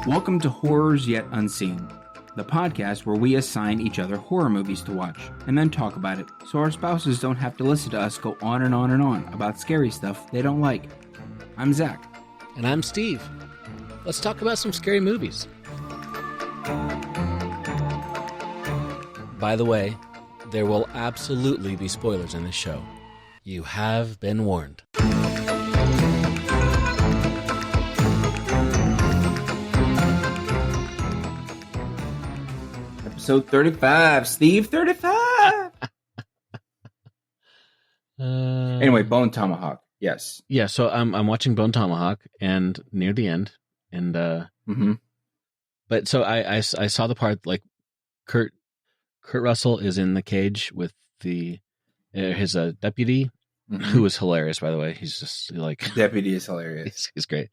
Welcome to Horrors Yet Unseen, the podcast where we assign each other horror movies to watch and then talk about it so our spouses don't have to listen to us go on and on and on about scary stuff they don't like. I'm Zach. And I'm Steve. Let's talk about some scary movies. By the way, there will absolutely be spoilers in this show. You have been warned. Episode 35, Steve, 35! Anyway, Bone Tomahawk, yes. Yeah, so I'm watching Bone Tomahawk, and near the end, and but so I saw the part like Kurt Russell is in the cage with his deputy, who is hilarious, by the way. He's just like Deputy is hilarious. He's great.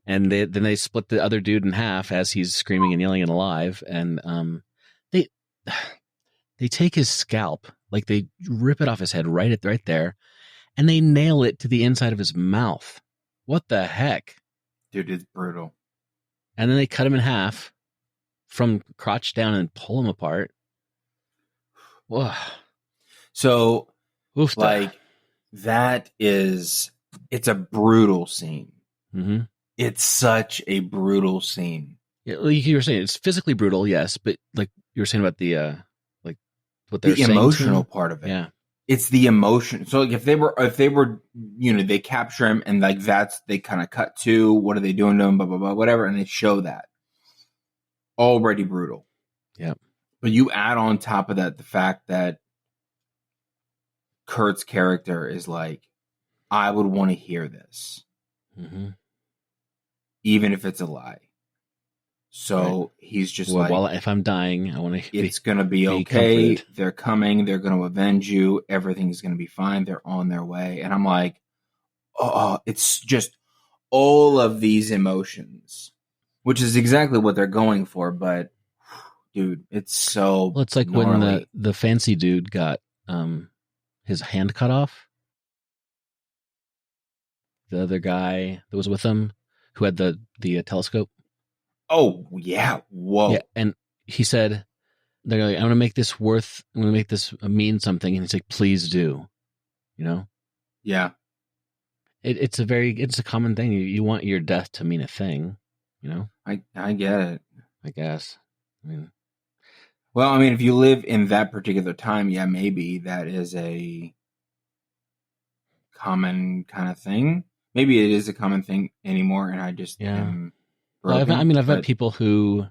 And then they split the other dude in half as he's screaming and yelling and alive, and they take his scalp, like they rip it off his head right there, and they nail it to the inside of his mouth. What the heck? Dude, it's brutal. And then they cut him in half from crotch down and pull him apart. Whoa. So, Oofta. like, it's a brutal scene. Mm-hmm. It's such a brutal scene. Yeah, like you were saying, it's physically brutal, yes, but like you were saying about the like what they're the saying emotional part of it. Yeah, it's the emotion. So like if they were, they capture him and like they kind of cut to what are they doing to him, blah blah blah, whatever, and they show that already brutal. Yeah, but you add on top of that the fact that Kurt's character is like, I would want to hear this, even if it's a lie. So he's just well, if I'm dying, I want to. It's going to be okay. Comforted. They're coming. They're going to avenge you. Everything's going to be fine. They're on their way. And I'm like, oh, it's just all of these emotions, which is exactly what they're going for. But, dude, it's so. Well, it's like gnarly. When the fancy dude got his hand cut off. The other guy that was with him, who had the telescope. Oh, yeah. Whoa. Yeah, and he said, they're like, I'm going to make this mean something. And he's like, please do. You know? Yeah. It's a common thing. You want your death to mean a thing, you know? I get it. I guess. Well, if you live in that particular time, yeah, maybe that is a common kind of thing. Maybe it is a common thing anymore. And I just am. Well, I've met people who,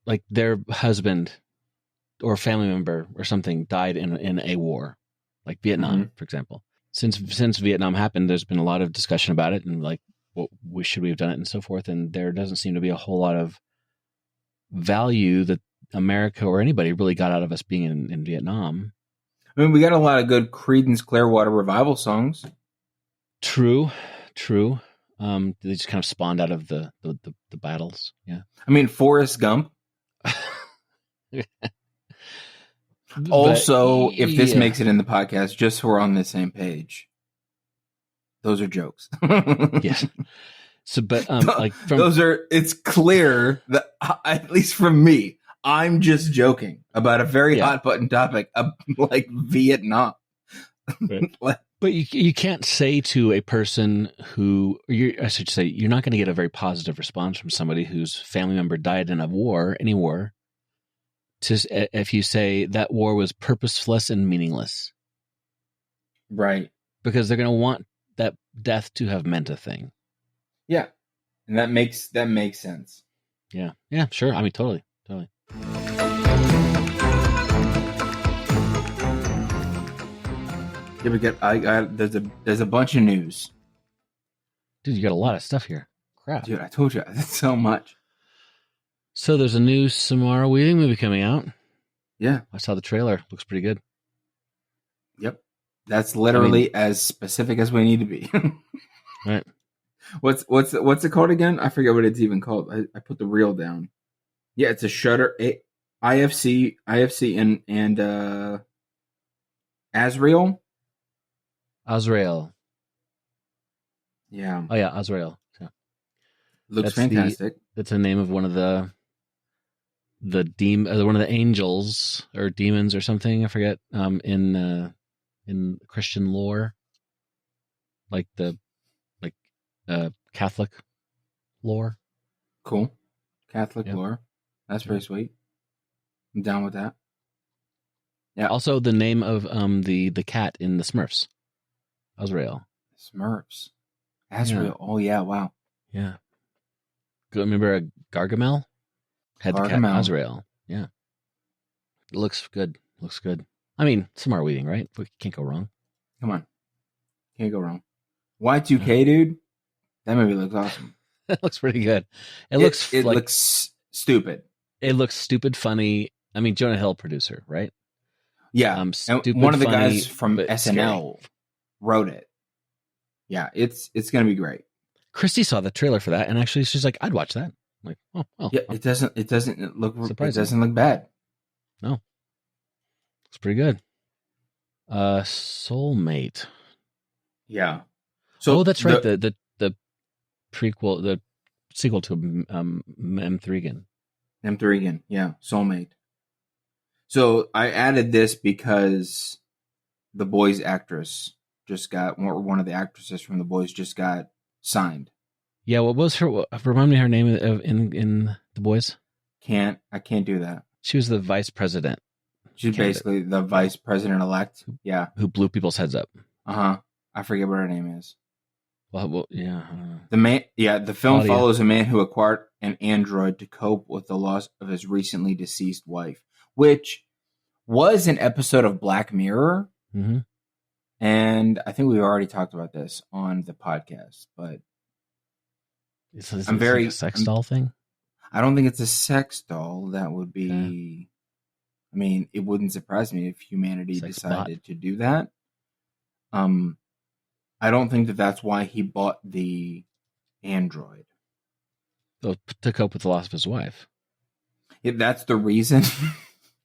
like, their husband or family member or something died in a war, like Vietnam, for example. Since Vietnam happened, there's been a lot of discussion about it and like, should we have done it and so forth. And there doesn't seem to be a whole lot of value that America or anybody really got out of us being in Vietnam. We got a lot of good Creedence Clearwater Revival songs. True. They just kind of spawned out of the battles. Yeah. Forrest Gump. Also, if this makes it in the podcast, just so we're on the same page, those are jokes. Yes. So, but it's clear that at least from me, I'm just joking about a very hot button topic like Vietnam. Right. But you can't say to a person who, I should say, you're not going to get a very positive response from somebody whose family member died in any war, if you say that war was purposeless and meaningless. Right. Because they're going to want that death to have meant a thing. Yeah. And that makes sense. Yeah. Yeah, sure. Totally. Yeah, there's a bunch of news. Dude, you got a lot of stuff here. Crap. Dude, I told you, that's so much. So there's a new Samara Weaving movie coming out. Yeah. I saw the trailer. Looks pretty good. Yep. That's literally as specific as we need to be. Right. What's it called again? I forget what it's even called. I put the reel down. Yeah, it's a Shudder. IFC, and Azrael. Azrael. Yeah. Oh yeah, Azrael. Yeah. Looks fantastic. That's the name of one of the one of the angels or demons or something. I forget. In Christian lore, like Catholic lore. Cool. Catholic Yep. lore. That's pretty Yep. sweet. I'm down with that. Yeah. Also, the name of the cat in the Smurfs, Azrael. Smurfs. Azrael. Yeah. Oh yeah. Wow. Yeah. Remember Gargamel? Had the cat Gargamel. Azrael. Yeah. It looks good. Looks good. I mean, Samara Weaving, right? We can't go wrong. Come on. Can't go wrong. Y2K, dude. That movie looks awesome. It looks pretty good. It looks stupid. It looks stupid, funny. I mean, Jonah Hill, producer, right? Yeah. Stupid, and one of the funny, guys from SNL wrote it. Yeah, it's going to be great. Christy saw the trailer for that, and actually, she's like, "I'd watch that." I'm like, oh, well, yeah, it doesn't look surprising. It doesn't look bad. No, it's pretty good. Soulmate. Yeah. So that's right. The prequel, the sequel to M3gan. M3gan, yeah, Soulmate. So I added this because the Boys actress just got, or one of the actresses from the Boys just got signed. Yeah, what was her? Remind me her name in the Boys. I can't do that. She was the vice president. She's basically the vice president elect. Yeah, who blew people's heads up. I forget what her name is. Well, yeah. The film follows a man who acquired an android to cope with the loss of his recently deceased wife, which was an episode of Black Mirror. Mm-hmm. And I think we already talked about this on the podcast, but is it like a sex doll thing? I don't think it's a sex doll. That would be, I mean, it wouldn't surprise me if humanity decided to do that. I don't think that that's why he bought the android. So, to cope with the loss of his wife. Yeah, that's the reason.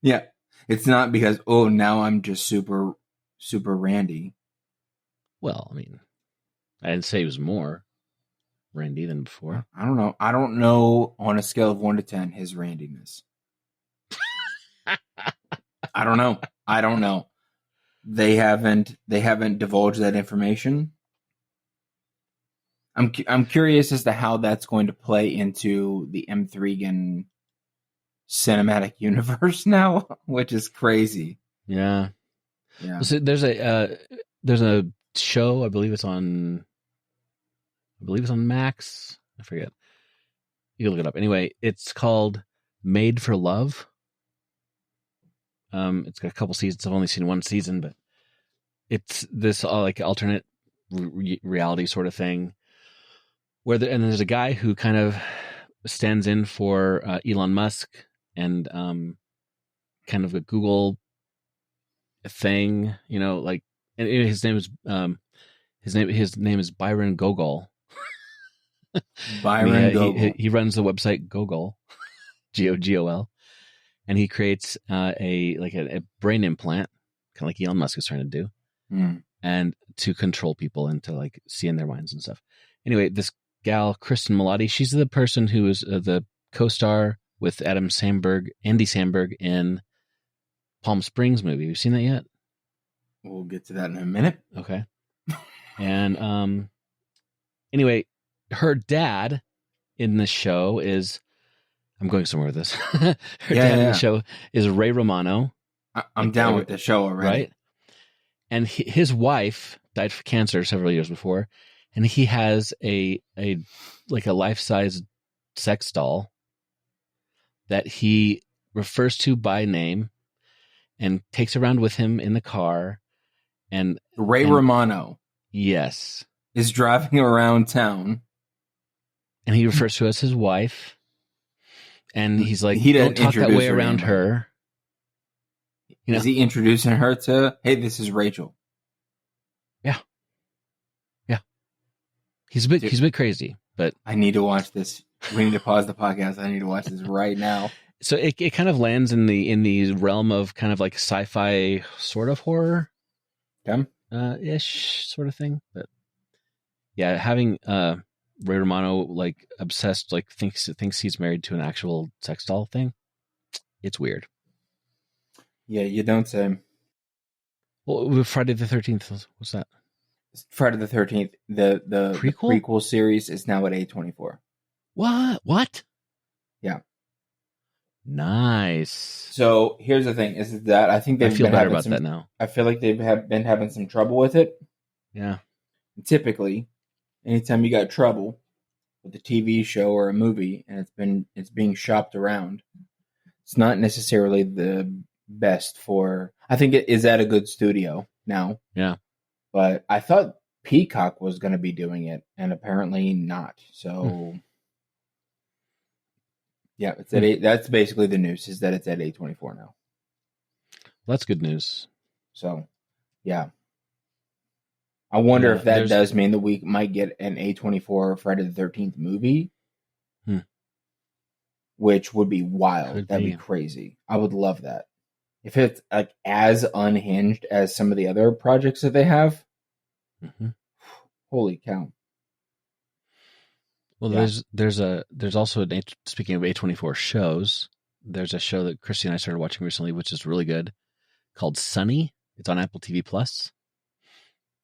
Yeah. It's not because, now I'm just super, super randy. Well, I mean, I didn't say he was more randy than before. I don't know. I don't know on a scale of 1 to 10 his randiness. I don't know. They haven't divulged that information. I'm curious as to how that's going to play into the M3gan cinematic universe now, which is crazy. Yeah. So there's a show, I believe it's on Max. I forget. You can look it up. Anyway, it's called Made for Love. It's got a couple seasons. I've only seen one season, but it's this like alternate reality sort of thing where there's a guy who kind of stands in for Elon Musk and kind of a Google thing, like, and his name is Byron Gogol. Byron Gogol. He runs the website Gogol, Gogol, and he creates a brain implant, kind of like Elon Musk is trying to do, and to control people and to like see in their minds and stuff. Anyway, this gal Kristen Milotti, she's the person who is the co-star with Andy Samberg in Palm Springs movie. Have you seen that yet? We'll get to that in a minute. Okay. And anyway, her dad in the show is, I'm going somewhere with this. Her dad in the show is Ray Romano. I'm down with the show already. Right? And his wife died of cancer several years before, and he has a life-size sex doll that he refers to by name and takes around with him in the car. And Ray Romano, yes, is driving around town, and he refers to her as his wife. And he's like, don't talk that way around her. Is he introducing her to, hey, this is Rachel? Yeah. He's a bit crazy, but I need to watch this. We need to pause the podcast. I need to watch this right now. So it kind of lands in the realm of kind of like sci-fi sort of horror, ish sort of thing. But yeah, having Ray Romano like obsessed, like thinks he's married to an actual sex doll thing. It's weird. Yeah, you don't say. Well, Friday the 13th. What's that? Friday the 13th. The prequel series is now at A24. What? Yeah. Nice. So here's the thing: is that I think they've I feel been better having about that now. I feel like they've been having some trouble with it. Yeah. Typically, anytime you got trouble with a TV show or a movie, and it's being shopped around, it's not necessarily the best for. I think it is at a good studio now. Yeah. But I thought Peacock was going to be doing it, and apparently not. So. Yeah, it's at 8. That's basically the news, is that it's at A24 now. That's good news. So, yeah. I wonder if that does mean that we might get an A24 Friday the 13th movie, which would be wild. That'd be crazy. I would love that. If it's like as unhinged as some of the other projects that they have, holy cow. Well, there's also speaking of A24 shows, there's a show that Christy and I started watching recently, which is really good, called Sunny. It's on Apple TV Plus,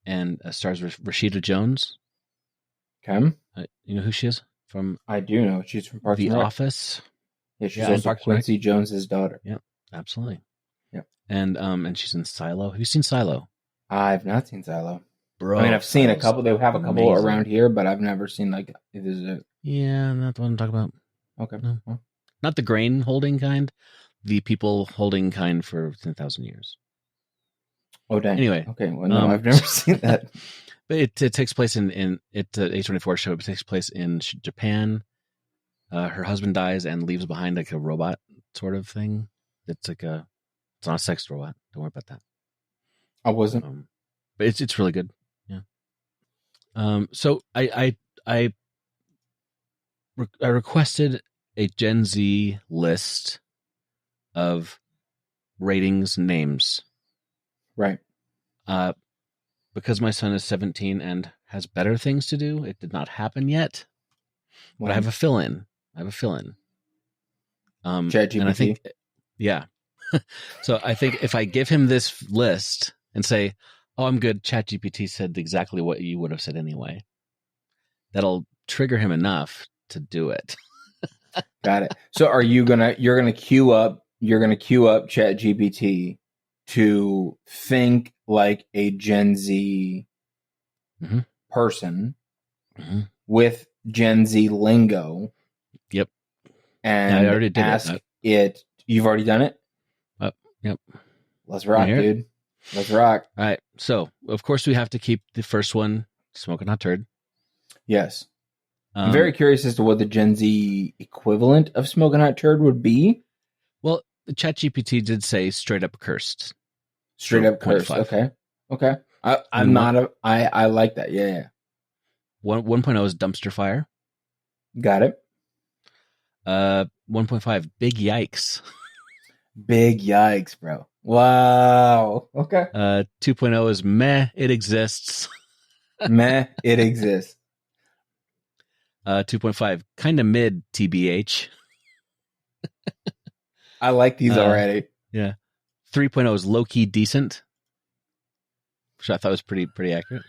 and stars Rashida Jones. Okay, you know who she is from? I do know. She's from Parks and Rec. The Office. Yeah, she's also Quincy Jones's daughter. Yeah, absolutely. Yeah, and she's in Silo. Have you seen Silo? I've not seen Silo. Bro, I mean, I've seen a couple. They have a couple around here, but I've never seen like. Yeah, not the one I'm talking about. Okay, no. Well. Not the grain holding kind, the people holding kind for 10,000 years. Oh, dang. Anyway, okay. Well, no, I've never seen that. But it takes place in it's an A24 show. It takes place in Japan. Her husband dies and leaves behind like a robot sort of thing. It's like it's not a sex robot. Don't worry about that. I wasn't. But it's really good. Yeah. So I requested a Gen Z list of ratings names. Right. Because my son is 17 and has better things to do, it did not happen yet. But I have a fill-in. ChatGPT. And I think, yeah. So I think if I give him this list and say, "Oh, I'm good," ChatGPT said exactly what you would have said anyway. That'll trigger him enough to do it. Got it. So you're gonna queue up ChatGPT to think like a Gen Z person with Gen Z lingo. Yep. And I already did ask it. You've already done it? Yep. Let's rock, dude. Let's rock. All right. So, of course, we have to keep the first one, Smoking Hot Turd. Yes. I'm very curious as to what the Gen Z equivalent of Smoking Hot Turd would be. Well, ChatGPT did say straight up cursed. Straight up cursed. 5. Okay. I like that. Yeah. 1.0 is dumpster fire. Got it. 1.5, big yikes. Big yikes, bro. Wow. Okay. 2.0 is meh, it exists. Meh, it exists. 2.5, kind of mid, TBH. I like these already. Yeah. 3.0 is low-key decent, which I thought was pretty accurate.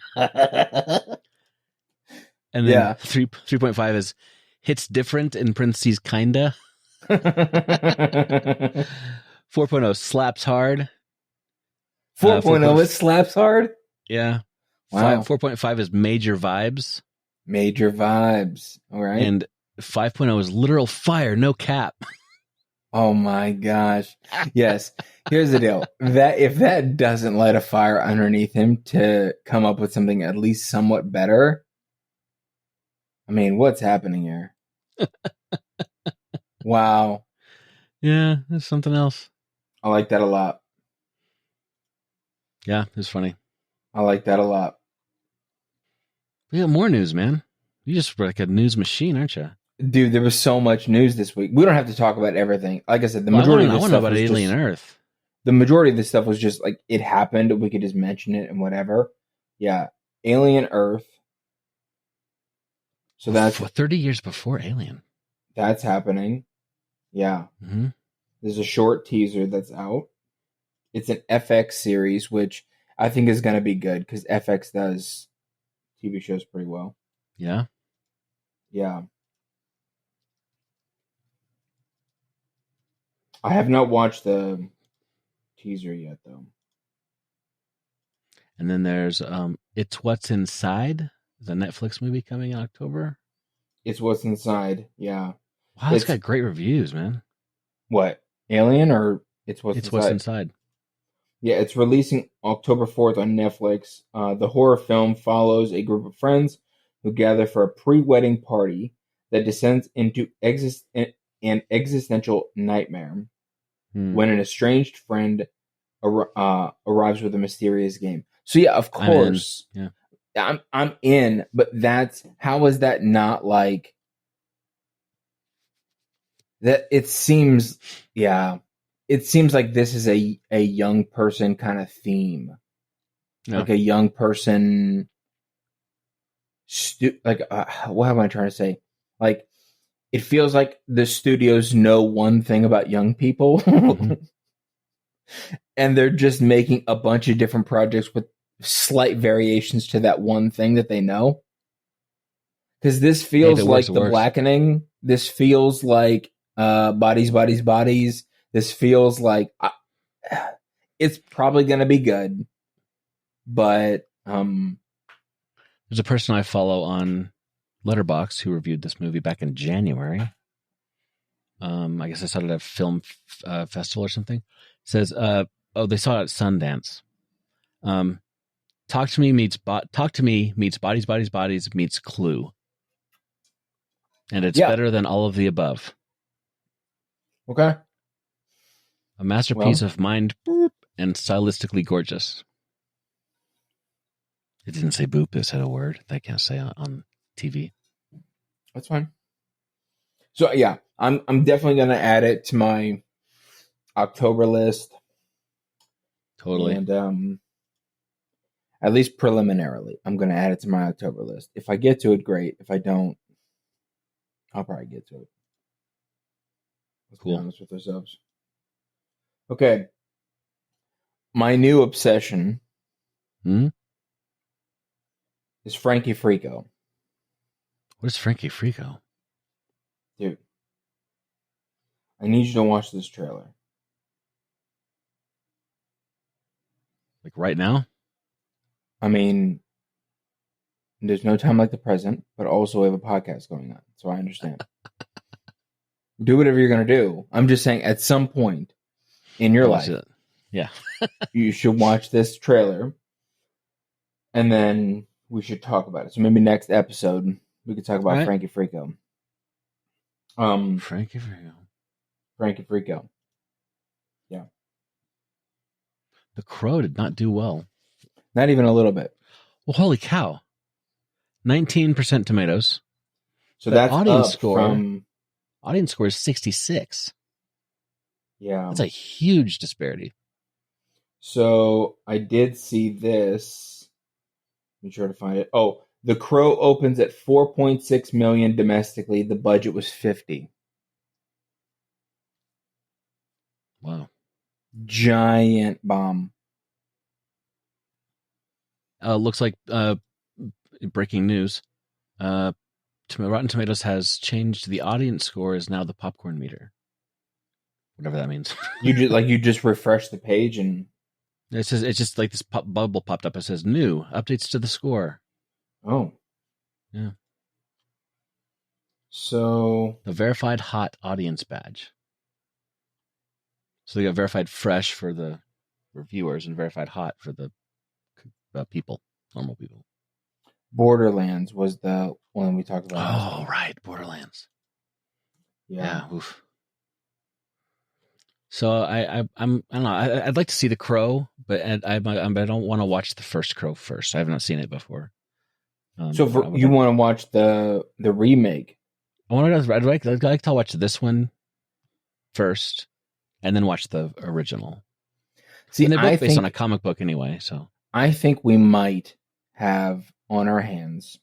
And then 3.5 is hits different, in parentheses, kinda. 4.0 slaps hard. 4.0 is slaps hard? Yeah. Wow. 4.5 is major vibes. Major vibes. All right. And 5.0 is literal fire, no cap. Oh my gosh. Yes. Here's the deal. That if that doesn't light a fire underneath him to come up with something at least somewhat better, I mean, what's happening here? Wow. Yeah, there's something else. I like that a lot. Yeah, it's funny. I like that a lot. We got more news, man. You just were like a news machine, aren't you? Dude, there was so much news this week. We don't have to talk about everything. Like I said, the Well, majority of I this want to know stuff about was Alien just Earth. the majority of this stuff was just like it happened. We could just mention it and whatever. Yeah, Alien Earth. So that's 30 years before Alien. That's happening. Yeah. Mm-hmm. There's a short teaser that's out. It's an FX series, which I think is going to be good because FX does TV shows pretty well. Yeah. Yeah. I have not watched the teaser yet, though. And then there's It's What's Inside, the Netflix movie coming in October. It's What's Inside. Yeah. Wow, it's got great reviews, man. What? Alien or It's What's Inside? What's Inside. Yeah, it's releasing October 4th on Netflix. The horror film follows a group of friends who gather for a pre-wedding party that descends into an existential nightmare when an estranged friend arrives with a mysterious game. So yeah, of course, I'm in. But how is that not like that? It seems like this is a young person kind of theme, like a young person. What am I trying to say? Like, it feels like the studios know one thing about young people. Mm-hmm. And they're just making a bunch of different projects with slight variations to that one thing that they know. Because this feels like The Blackening. This feels like Bodies, Bodies, Bodies. This feels like it's probably going to be good. But there's a person I follow on Letterboxd who reviewed this movie back in January. I guess I saw it at a film festival or something. It says, they saw it at Sundance. Talk to Me meets Bodies, Bodies, Bodies meets Clue. And it's better than all of the above. Okay. A masterpiece of mind and stylistically gorgeous. It didn't say boop, it said a word that I can't say on TV. That's fine. So yeah, I'm definitely gonna add it to my October list. Totally. And at least preliminarily, I'm gonna add it to my October list. If I get to it, great. If I don't, I'll probably get to it. Let's be honest with ourselves. Okay. My new obsession is Frankie Frico. What is Frankie Frico? Dude, I need you to watch this trailer. Like right now? I mean, there's no time like the present, but also we have a podcast going on, so I understand. Do whatever you're going to do. I'm just saying at some point in your life, you should watch this trailer, and then we should talk about it. So maybe next episode, we could talk about Frankie Frico. Frankie Frico. Frankie Frico. Yeah. The Crow did not do well. Not even a little bit. Well, holy cow. 19% tomatoes. So that's audience score. Audience score is 66. Yeah. That's a huge disparity. So I did see this. Let me try to find it. Oh, The Crow opens at 4.6 million domestically. The budget was 50. Wow. Giant bomb. Looks like breaking news. Rotten Tomatoes has changed the audience score is now the popcorn meter. Whatever that means. You just refresh the page and it says it's just like this bubble popped up. It says new updates to the score. Oh. Yeah. So the verified hot audience badge. So they got verified fresh for the reviewers and verified hot for the people, normal people. Borderlands was the one we talked about. Oh, right, Borderlands. Yeah. Oof. So I don't know. I'd like to see The Crow, but I don't want to watch the first Crow first. I have not seen it before. So you want to watch the remake? I'd like to watch this one first, and then watch the original. See, and they're both based on a comic book anyway, so I think we might have on our hands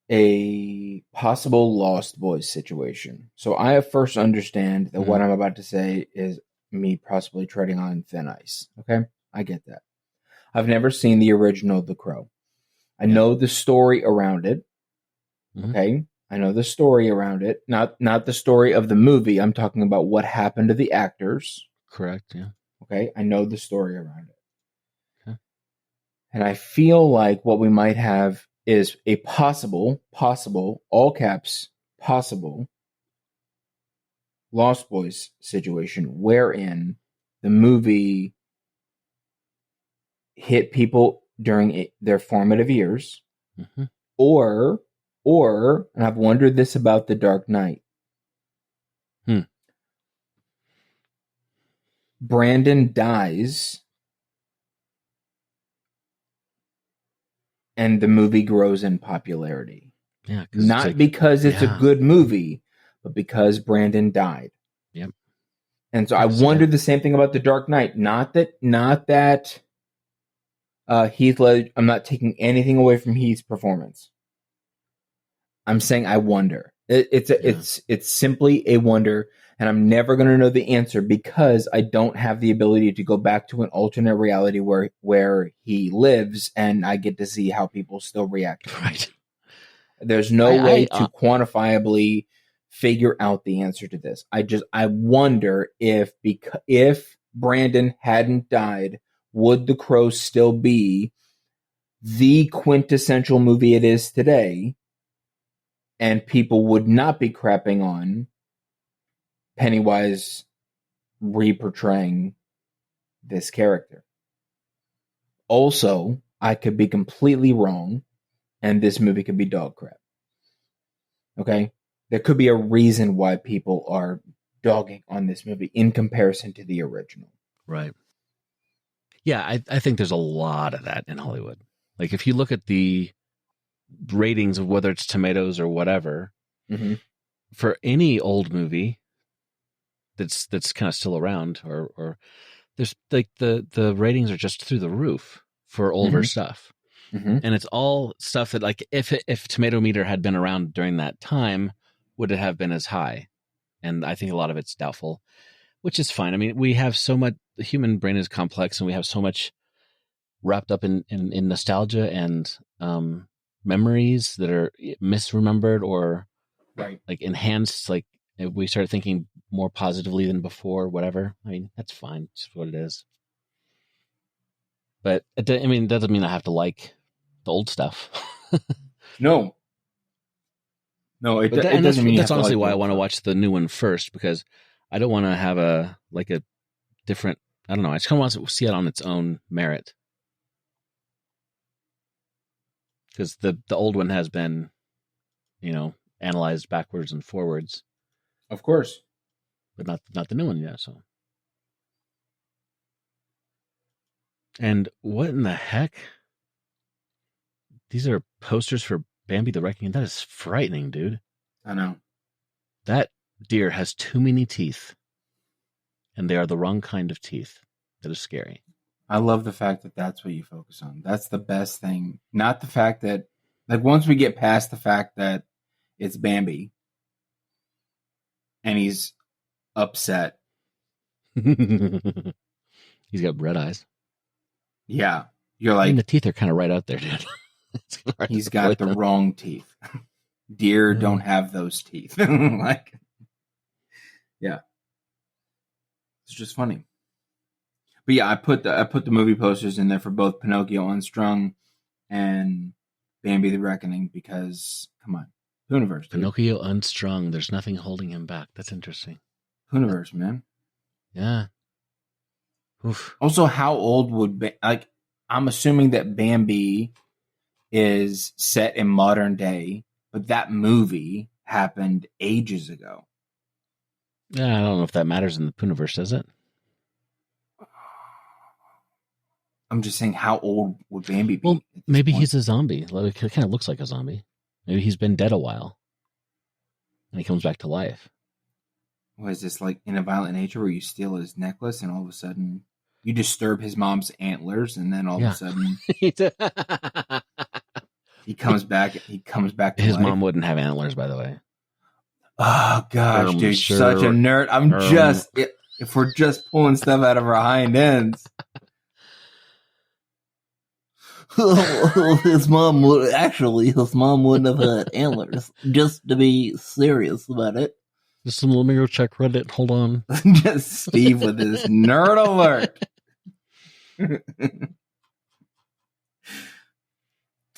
a possible Lost Boys situation. So I first understand that what I'm about to say is me possibly treading on thin ice. Okay? I get that. I've never seen the original The Crow. I know the story around it. Okay? I know the story around it. Not the story of the movie. I'm talking about what happened to the actors. Correct, yeah. Okay? I know the story around it. Okay. And I feel like what we might have is a possible, all caps, possible Lost Boys situation wherein the movie hit people during their formative years, or, and I've wondered this about The Dark Knight. Brandon dies, and the movie grows in popularity. Yeah, not because it's a good movie, but because Brandon died. Yep. And so I wondered the same thing about The Dark Knight. Not that Heath Ledger. I'm not taking anything away from Heath's performance. I'm saying I wonder. It's simply a wonder, and I'm never going to know the answer because I don't have the ability to go back to an alternate reality where he lives, and I get to see how people still react. Right. There's no way to quantifiably figure out the answer to this. I wonder if Brandon hadn't died, would The Crow still be the quintessential movie it is today, and people would not be crapping on Pennywise re-portraying this character. Also, I could be completely wrong, and this movie could be dog crap. Okay? There could be a reason why people are dogging on this movie in comparison to the original. Right. Yeah, I think there's a lot of that in Hollywood. Like, if you look at the ratings of whether it's tomatoes or whatever, for any old movie that's kind of still around, or there's like the ratings are just through the roof for older stuff. And it's all stuff that, like, if Tomato Meter had been around during that time, would it have been as high? And I think a lot of it's doubtful, which is fine. I mean, we have so much, the human brain is complex, and we have so much wrapped up in nostalgia and memories that are misremembered or like enhanced. Like, if we start thinking more positively than before, whatever. I mean, that's fine. It's what it is. But it doesn't mean I have to like the old stuff. No, it doesn't mean that's honestly why I want to watch the new one first, because I don't want to have a different. I don't know. I just kind of want to see it on its own merit, because the old one has been, analyzed backwards and forwards. Of course, but not the new one yet. So, and what in the heck? These are posters for Bambi the Reckoning. That is frightening, dude. I know. That deer has too many teeth, and they are the wrong kind of teeth. That is scary. I love the fact that that's what you focus on. That's the best thing. Not the fact that, like, once we get past the fact that it's Bambi and he's upset. He's got red eyes. Yeah. You're like, the teeth are kind of right out there, dude. He's got the wrong teeth. Deer don't have those teeth. Like, yeah. It's just funny. But yeah, I put the movie posters in there for both Pinocchio Unstrung and Bambi the Reckoning because, come on, Pooniverse. Pinocchio Unstrung. There's nothing holding him back. That's interesting. Pooniverse, man. Yeah. Oof. Also, how old would I'm assuming that Bambi is set in modern day, but that movie happened ages ago. Yeah, I don't know if that matters in the Pooniverse, does it? I'm just saying, how old would Bambi be? Well, maybe he's a zombie. It kind of looks like a zombie. Maybe he's been dead a while, and he comes back to life. What is this, like In a Violent Nature, where you steal his necklace and all of a sudden you disturb his mom's antlers, and then all of a sudden he comes back. He comes back to His life. mom wouldn't have antlers, by the way. Oh gosh, dude, such a nerd. I'm just if we're just pulling stuff out of our hind ends. His mom wouldn't have had antlers. Just to be serious about it. Just let me go check Reddit. Hold on. Just Steve with his nerd alert.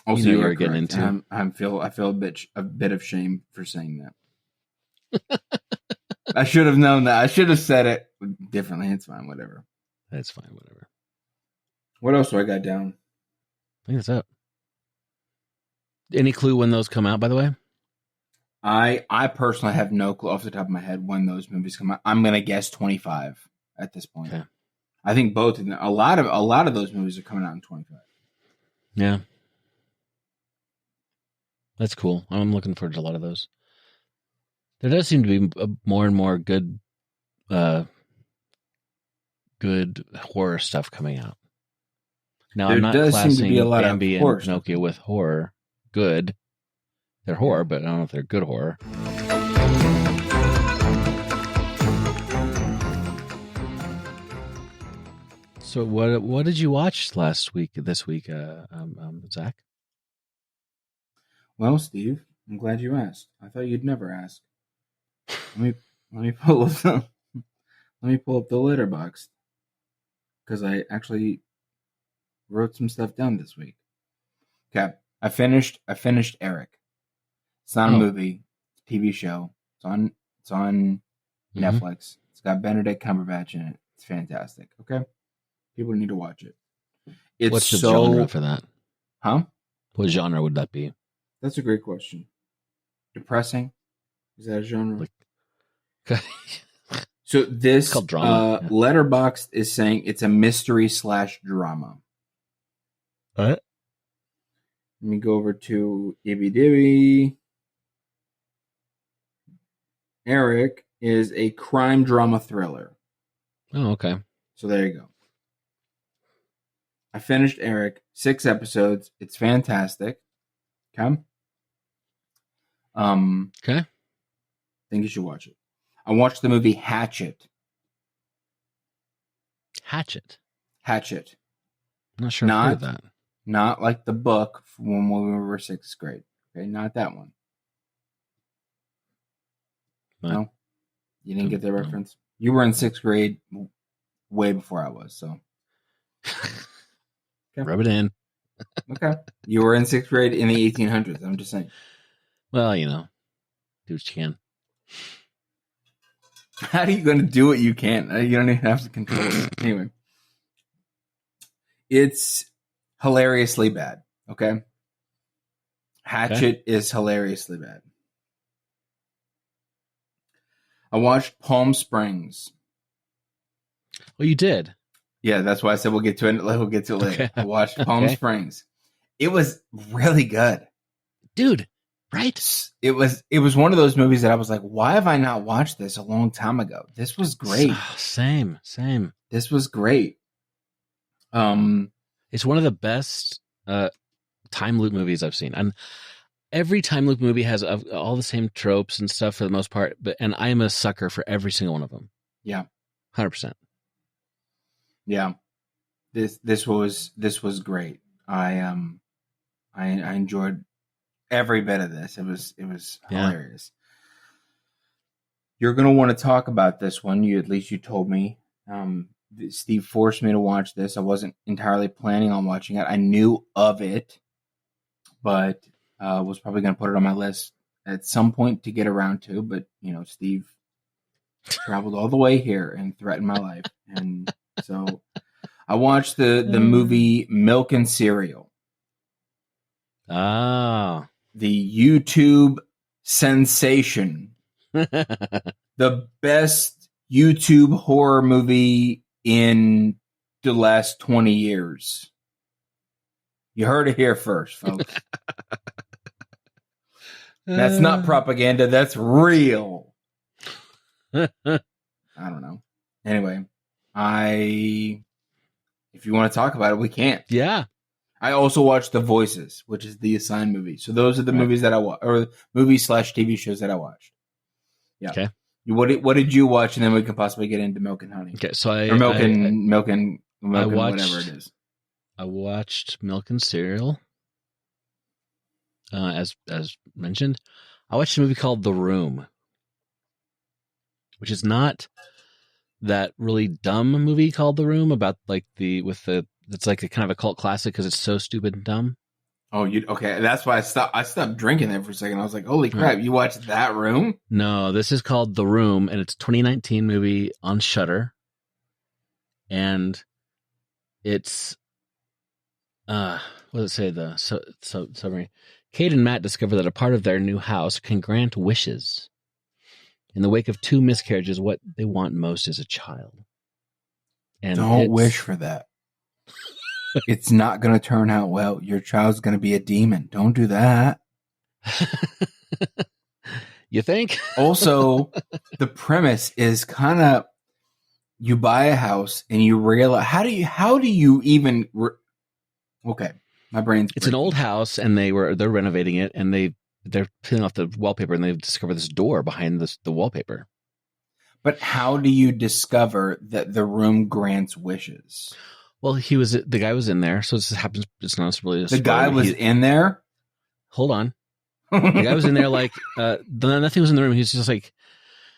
Also, you know you're getting into. I feel a bit of shame for saying that. I should have known that. I should have said it differently. It's fine, whatever. That's fine, whatever. What else do I got down? I think that's it. Any clue when those come out, by the way? I personally have no clue off the top of my head when those movies come out. I'm gonna guess 25 at this point. Okay. I think both of them. A lot of those movies are coming out in 25. Yeah, that's cool. I'm looking forward to a lot of those. There does seem to be more and more good horror stuff coming out. Now, I'm not classing Bambi and Pinocchio with horror. Good. They're horror, but I don't know if they're good horror. So what did you watch this week, Zach? Well, Steve, I'm glad you asked. I thought you'd never ask. Let me pull up the letterbox, because I actually wrote some stuff down this week. Okay, I finished Eric. It's not a movie, it's a TV show. It's on Netflix. It's got Benedict Cumberbatch in it. It's fantastic. Okay, people need to watch it. What's the genre for that? Huh? What genre would that be? That's a great question. Depressing? Is that a genre? So this Letterboxd is saying it's a mystery/drama. What? Let me go over to IMDb. Eric is a crime drama thriller. Oh, okay. So there you go. I finished Eric, 6 episodes. It's fantastic. Okay. Okay. I think you should watch it. I watched the movie Hatchet. Hatchet. I'm not sure I've heard of that. Not like the book from when we were 6th grade. Okay, not that one. What? No? You didn't get the reference? You were in 6th grade way before I was, so. Okay. Rub it in. Okay. You were in 6th grade in the 1800s. I'm just saying. Well, do what you can. How are you going to do what you can? You don't even have to control it. Anyway. It's hilariously bad. Okay? Hatchet is hilariously bad. I watched Palm Springs. Well, you did. Yeah, that's why I said we'll get to it. We'll get to it later. Okay. I watched Palm Springs. It was really good, dude. Right? It was one of those movies that I was like, why have I not watched this a long time ago? This was great. Same. This was great. It's one of the best time loop movies I've seen, and every time loop movie has all the same tropes and stuff for the most part. And I am a sucker for every single one of them. Yeah, 100%. Yeah, this was great. I enjoyed every bit of this. It was hilarious. You're gonna want to talk about this one. You told me. Steve forced me to watch this. I wasn't entirely planning on watching it. I knew of it, but was probably gonna put it on my list at some point to get around to. But Steve traveled all the way here and threatened my life, and so I watched the movie Milk and Cereal. Ah. The YouTube sensation. The best YouTube horror movie in the last 20 years. You heard it here first, folks. That's not propaganda. That's real. I don't know. Anyway, if you want to talk about it, we can't. Yeah. I also watched The Voices, which is the assigned movie. So those are the movies that I watch, or movies/TV shows that I watched. Yeah. Okay. What did you watch, and then we can possibly get into Milk and Honey. Okay, so Milk and whatever it is. I watched Milk and Cereal. As mentioned, I watched a movie called The Room, which is not that really dumb movie called The Room about it's like a kind of a cult classic because it's so stupid and dumb. Oh, okay? That's why I stopped drinking there for a second. I was like, "Holy crap! You watched that Room?" No, this is called The Room, and it's a 2019 movie on Shudder, and it's what does it say? The summary. Kate and Matt discover that a part of their new house can grant wishes. In the wake of 2 miscarriages, what they want most is a child. And don't wish for that. It's not going to turn out well. Your child's going to be a demon. Don't do that. You think? Also, the premise is kind of, you buy a house and you realize, how do you even okay, my brain's it's an old house, and they're renovating it, and they're peeling off the wallpaper, and they've discovered this door behind the wallpaper. But how do you discover that the room grants wishes? Well, the guy was in there, so this happens. It's not really a spoiler. The guy was in there? Hold on. The guy was in there nothing was in the room. He was just like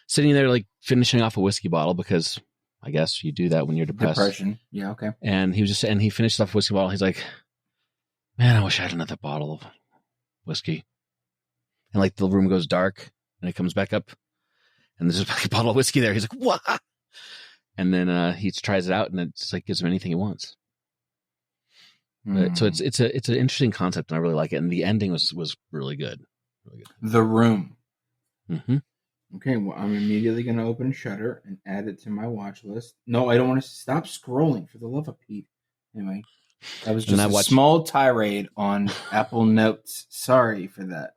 sitting there, like finishing off a whiskey bottle, because I guess you do that when you're depressed. Depression. Yeah, okay. And he finished off a whiskey bottle. He's like, man, I wish I had another bottle of whiskey. And like the room goes dark, and it comes back up, and there's a bottle of whiskey there. He's like, what? And then he tries it out, and it's like gives him anything he wants. So it's an interesting concept, and I really like it. And the ending was really good. Really good. The Room. Mm-hmm. Okay, well, I'm immediately going to open Shudder and add it to my watch list. No, I don't want to stop scrolling, for the love of Pete. Anyway, that was just a small tirade on Apple Notes. Sorry for that.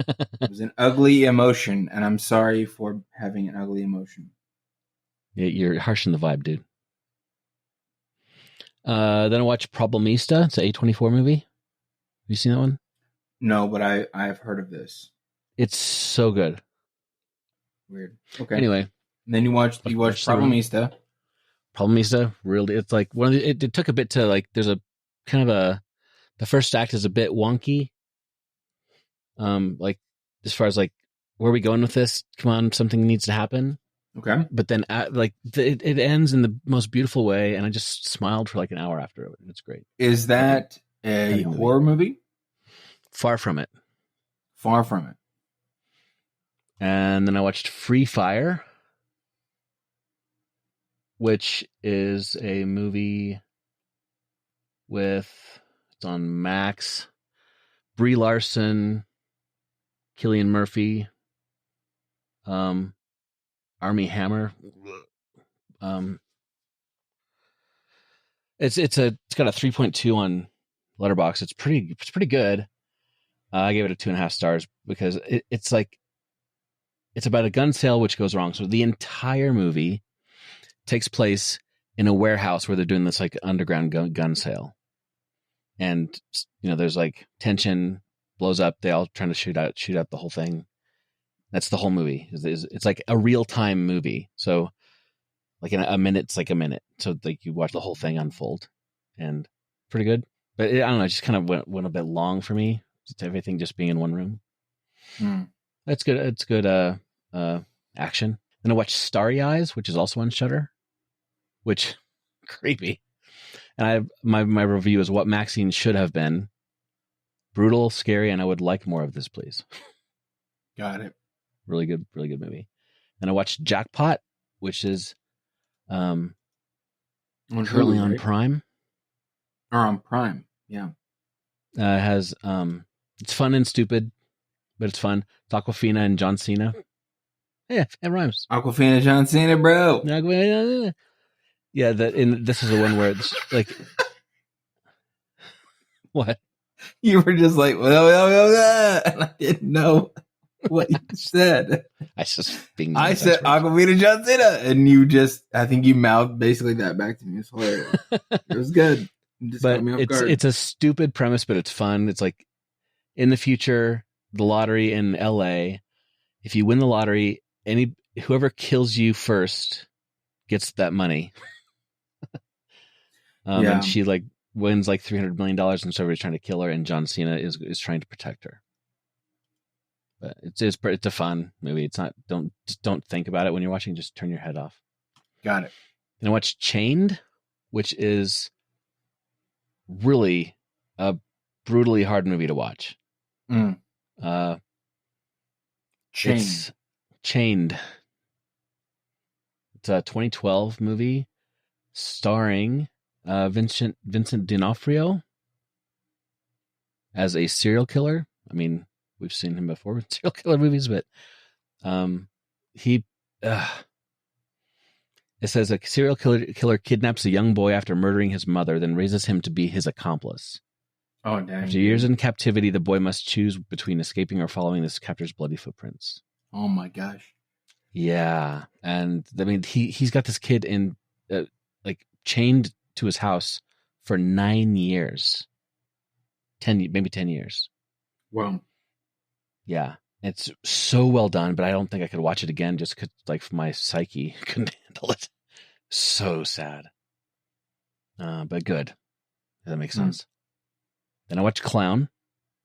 It was an ugly emotion, and I'm sorry for having an ugly emotion. Yeah, you're harshing the vibe, dude. Then I watched Problemista. It's an A24 movie. Have you seen that one? No, but I've heard of this. It's so good. Weird. Okay. Anyway, and then you watched Problemista. Problemista, really, it's like one of the, it took a bit to like. There's a kind of the first act is a bit wonky. Like as far as like where are we going with this? Come on, something needs to happen. Okay. But then it ends in the most beautiful way, and I just smiled for like an hour after it. It's great. Is that a horror movie? Far from it. Far from it. And then I watched Free Fire, which is a movie it's on Max, Brie Larson, Cillian Murphy, Armie Hammer. It's got a 3.2 on Letterboxd. It's pretty good. I gave it a 2.5 stars because it's about a gun sale which goes wrong. So the entire movie takes place in a warehouse where they're doing this like underground gun sale, and there's like tension, blows up. They all trying to shoot out the whole thing. That's the whole movie. It's like a real time movie. So like in a minute's like a minute. So like you watch the whole thing unfold, and pretty good. But I don't know. It just kind of went a bit long for me. It's everything just being in one room. That's good. It's good action. Then I watched Starry Eyes, which is also on Shudder, which creepy. And my review is what Maxine should have been. Brutal, scary, and I would like more of this, please. Got it. Really good movie. Then I watched Jackpot, which is currently on Prime. Or on Prime, yeah. It has it's fun and stupid, but it's fun. It's Awkwafina and John Cena. Yeah, it rhymes. Awkwafina, John Cena, bro. Yeah, this is the one where it's like what? You were just like, and I didn't know what you said. I said Aquafina John Cena, and I think you mouthed basically that back to me. It's hilarious. It was good. Just but caught me off guard. It's a stupid premise, but it's fun. It's like in the future, the lottery in LA. If you win the lottery, whoever kills you first gets that money. And she like wins like $300 million, and so everybody's trying to kill her, and John Cena is trying to protect her. But it's a fun movie. It's not don't think about it when you're watching. Just turn your head off. Got it. And I watched Chained, which is really a brutally hard movie to watch. It's Chained. It's a 2012 movie starring Vincent D'Onofrio as a serial killer. I mean, we've seen him before with serial killer movies, but it says a serial killer kidnaps a young boy after murdering his mother, then raises him to be his accomplice. Oh, dang. After years in captivity, the boy must choose between escaping or following this captor's bloody footprints. Oh my gosh. Yeah. And I mean, he's got this kid in like chained to his house for 9 years. Maybe 10 years. Wow. Yeah. It's so well done, but I don't think I could watch it again just because like my psyche couldn't handle it. So sad. But good. If that makes sense. Then I watched Clown,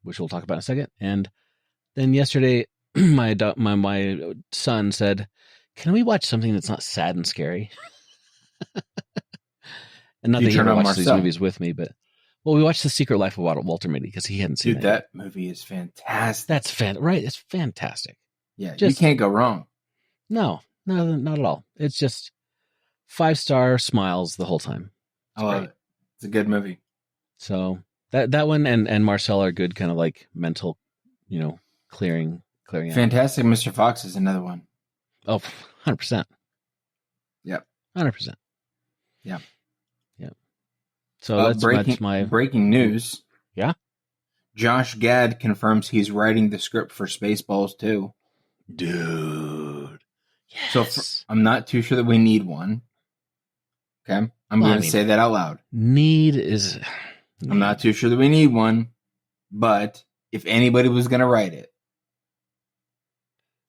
which we'll talk about in a second. And then yesterday, my son said, "Can we watch something that's not sad and scary?" And not that he ever watched these movies with me, but we watched The Secret Life of Walter Mitty because he hadn't seen it. Dude, that movie is fantastic. That's right. It's fantastic. Yeah, you can't go wrong. No, not at all. It's just 5-star smiles the whole time. I love it. It's a good movie. So that one and Marcel are good, kind of like mental, clearing. Fantastic Mr. Fox is another one. Oh, 100%. Yep. 100%. Yeah. Yeah. So that's my breaking news. Yeah. Josh Gad confirms he's writing the script for Spaceballs 2. Dude. Yes. So I'm not too sure that we need one. Okay. I'm going to say that out loud. I'm not too sure that we need one, but if anybody was going to write it,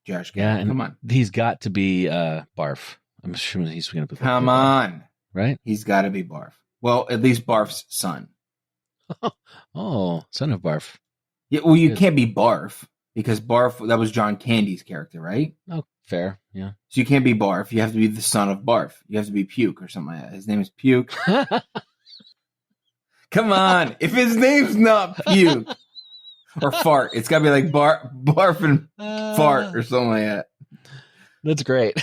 Josh Gad, come on. He's got to be Barf. I'm assuming he's going to be. Come on. Right? He's got to be Barf. Well, at least Barf's son. Oh, son of Barf. Yeah, well, you can't be Barf because Barf, that was John Candy's character, right? Oh, fair. Yeah. So you can't be Barf. You have to be the son of Barf. You have to be Puke or something like that. His name is Puke. Come on. If his name's not Puke or Fart, it's got to be like Barf and Fart or something like that. That's great.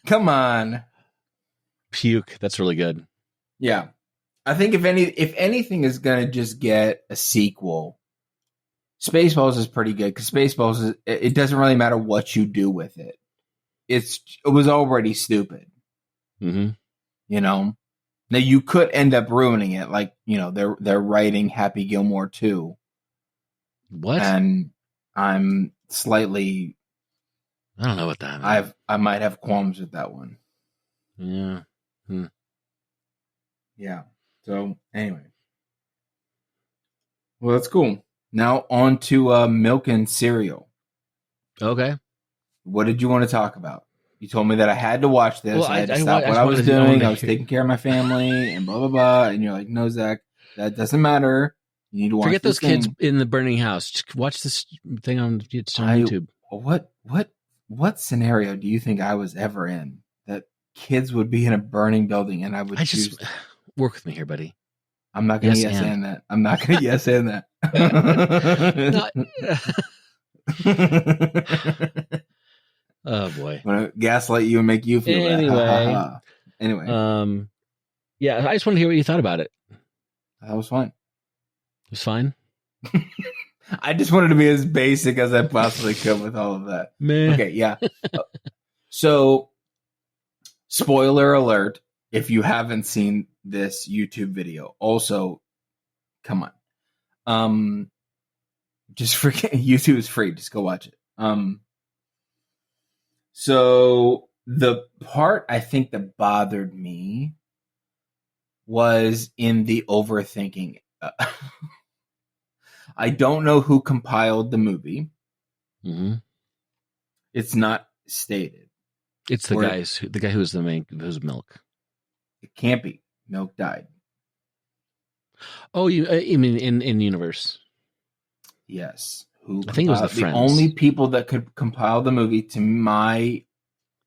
Come on. Puke. That's really good. Yeah. I think if anything is going to just get a sequel, Spaceballs is pretty good because Spaceballs it doesn't really matter what you do with it. It was already stupid. Mm-hmm. Now you could end up ruining it, like they're writing Happy Gilmore 2. What? And I'm slightly. I don't know what that is. I might have qualms with that one. Yeah. Yeah. So anyway, well, that's cool. Now on to milk and cereal. Okay. What did you want to talk about? You told me that I had to watch this. Well, I had to stop what I was doing. I was taking care of my family and blah, blah, blah. And you're like, no, Zach, that doesn't matter. You need to watch Forget this those kids in the burning house. Just watch this thing on YouTube. What scenario do you think I was ever in that kids would be in a burning building and I would choose? Just work with me here, buddy. I'm not going to yes and that. I'm not going to yes and that. Oh boy! I'm gonna gaslight you and make you feel bad. Anyway, yeah. I just want to hear what you thought about it. That was fine. It was fine. I just wanted to be as basic as I possibly could with all of that. Meh. Okay, yeah. So, spoiler alert: if you haven't seen this YouTube video, also, come Just forget YouTube is free. Just go watch it. So the part I think that bothered me was in the overthinking. I don't know who compiled the movie. Mm-hmm. It's not stated. It's the guy who's the main, who's Milk. It can't be. Milk died. Oh, you mean in universe? Yes. I think it was the The friends. only people that could compile the movie, to my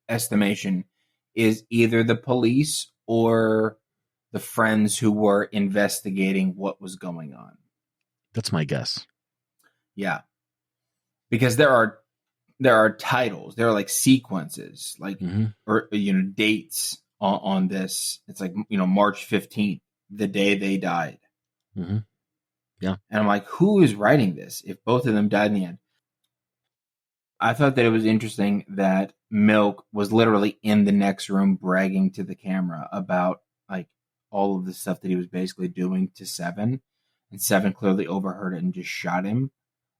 estimation, is either the police or the friends who were investigating what was going on. That's my guess. Yeah. Because there are titles, there are like sequences, like or dates on this. It's like March 15th, the day they died. Mm-hmm. Yeah. And I'm like, who is writing this if both of them died in the end? I thought that it was interesting that Milk was literally in the next room bragging to the camera about like all of the stuff that he was basically doing to Seven, and Seven clearly overheard it and just shot him.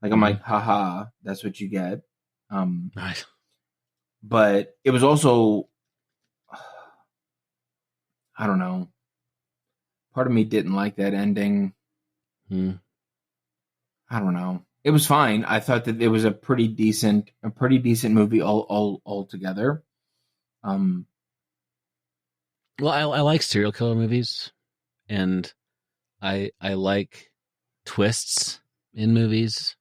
Like, I'm like, haha, that's what you get. Nice. But it was also, I don't know, part of me didn't like that ending. I don't know. It was fine. I thought that it was a pretty decent movie all together. Well, I like serial killer movies, and I like twists in movies,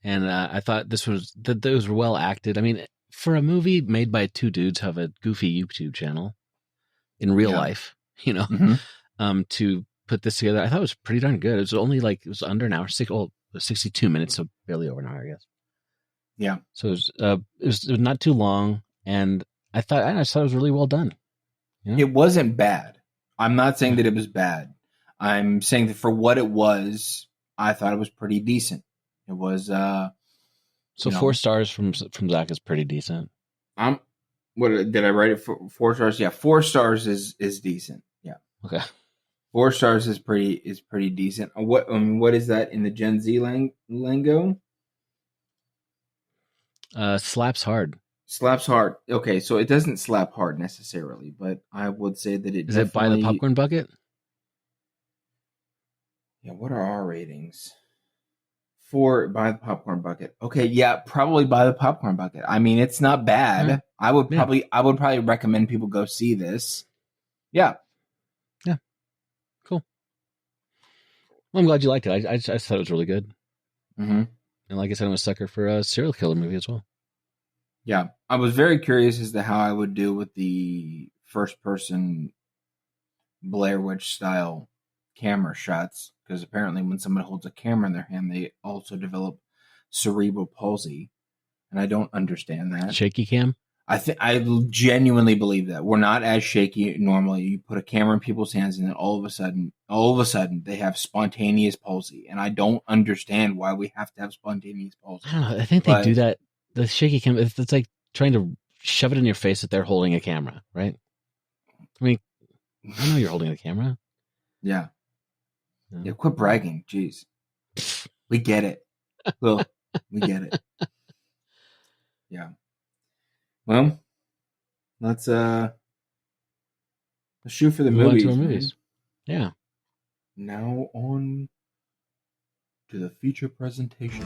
and I thought those were well acted. I mean, for a movie made by two dudes who have a goofy YouTube channel in real life, to put this together, I thought it was pretty darn good. It was under an hour, 62 minutes, so barely over an hour, I guess. Yeah. So it was not too long, and I thought it was really well done. It wasn't bad. I'm not saying that it was bad. I'm saying that for what it was, I thought it was pretty decent. It was so 4 stars from Zach is pretty decent. What did I write it for? 4 stars? Yeah, 4 stars is decent. Yeah. Okay. 4 stars is pretty decent. What is that in the Gen Z lingo? Slaps hard. Slaps hard. Okay, so it doesn't slap hard necessarily, but I would say that it is it by the popcorn bucket? Yeah, what are our ratings? 4 by the popcorn bucket. Okay, yeah, probably by the popcorn bucket. I mean, it's not bad. Right. I would probably recommend people go see this. Yeah. Yeah. Cool. Well, I'm glad you liked it. I thought it was really good. Mm-hmm. And like I said, I'm a sucker for a serial killer movie as well. Yeah. I was very curious as to how I would do with the first person Blair Witch style camera shots, because apparently when someone holds a camera in their hand, they also develop cerebral palsy, and I don't understand that. Shaky cam? I genuinely believe that we're not as shaky normally. You put a camera in people's hands, and then all of a sudden, they have spontaneous palsy, and I don't understand why we have to have spontaneous palsy. I don't know. I think they do that. The shaky cam, it's like trying to shove it in your face that they're holding a camera, right? I mean, I know you're holding a camera. Yeah. Yeah. Quit bragging. Jeez. We get it. Well, we get it. Yeah. Well, let's shoot for the movies. On to our movies. Yeah. Now on to the feature presentation.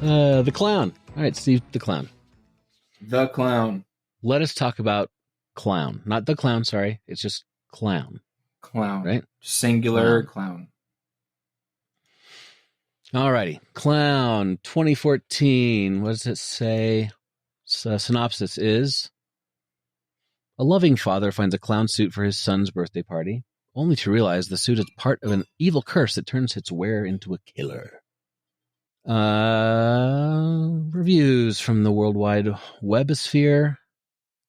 The Clown. All right, Steve, The Clown. The Clown. Let us talk about Clown. Not The Clown, sorry. It's just Clown. Clown. Right? Singular clown. Alrighty. Clown 2014. What does it say? Synopsis is: a loving father finds a clown suit for his son's birthday party, only to realize the suit is part of an evil curse that turns its wearer into a killer. Reviews from the worldwide webosphere.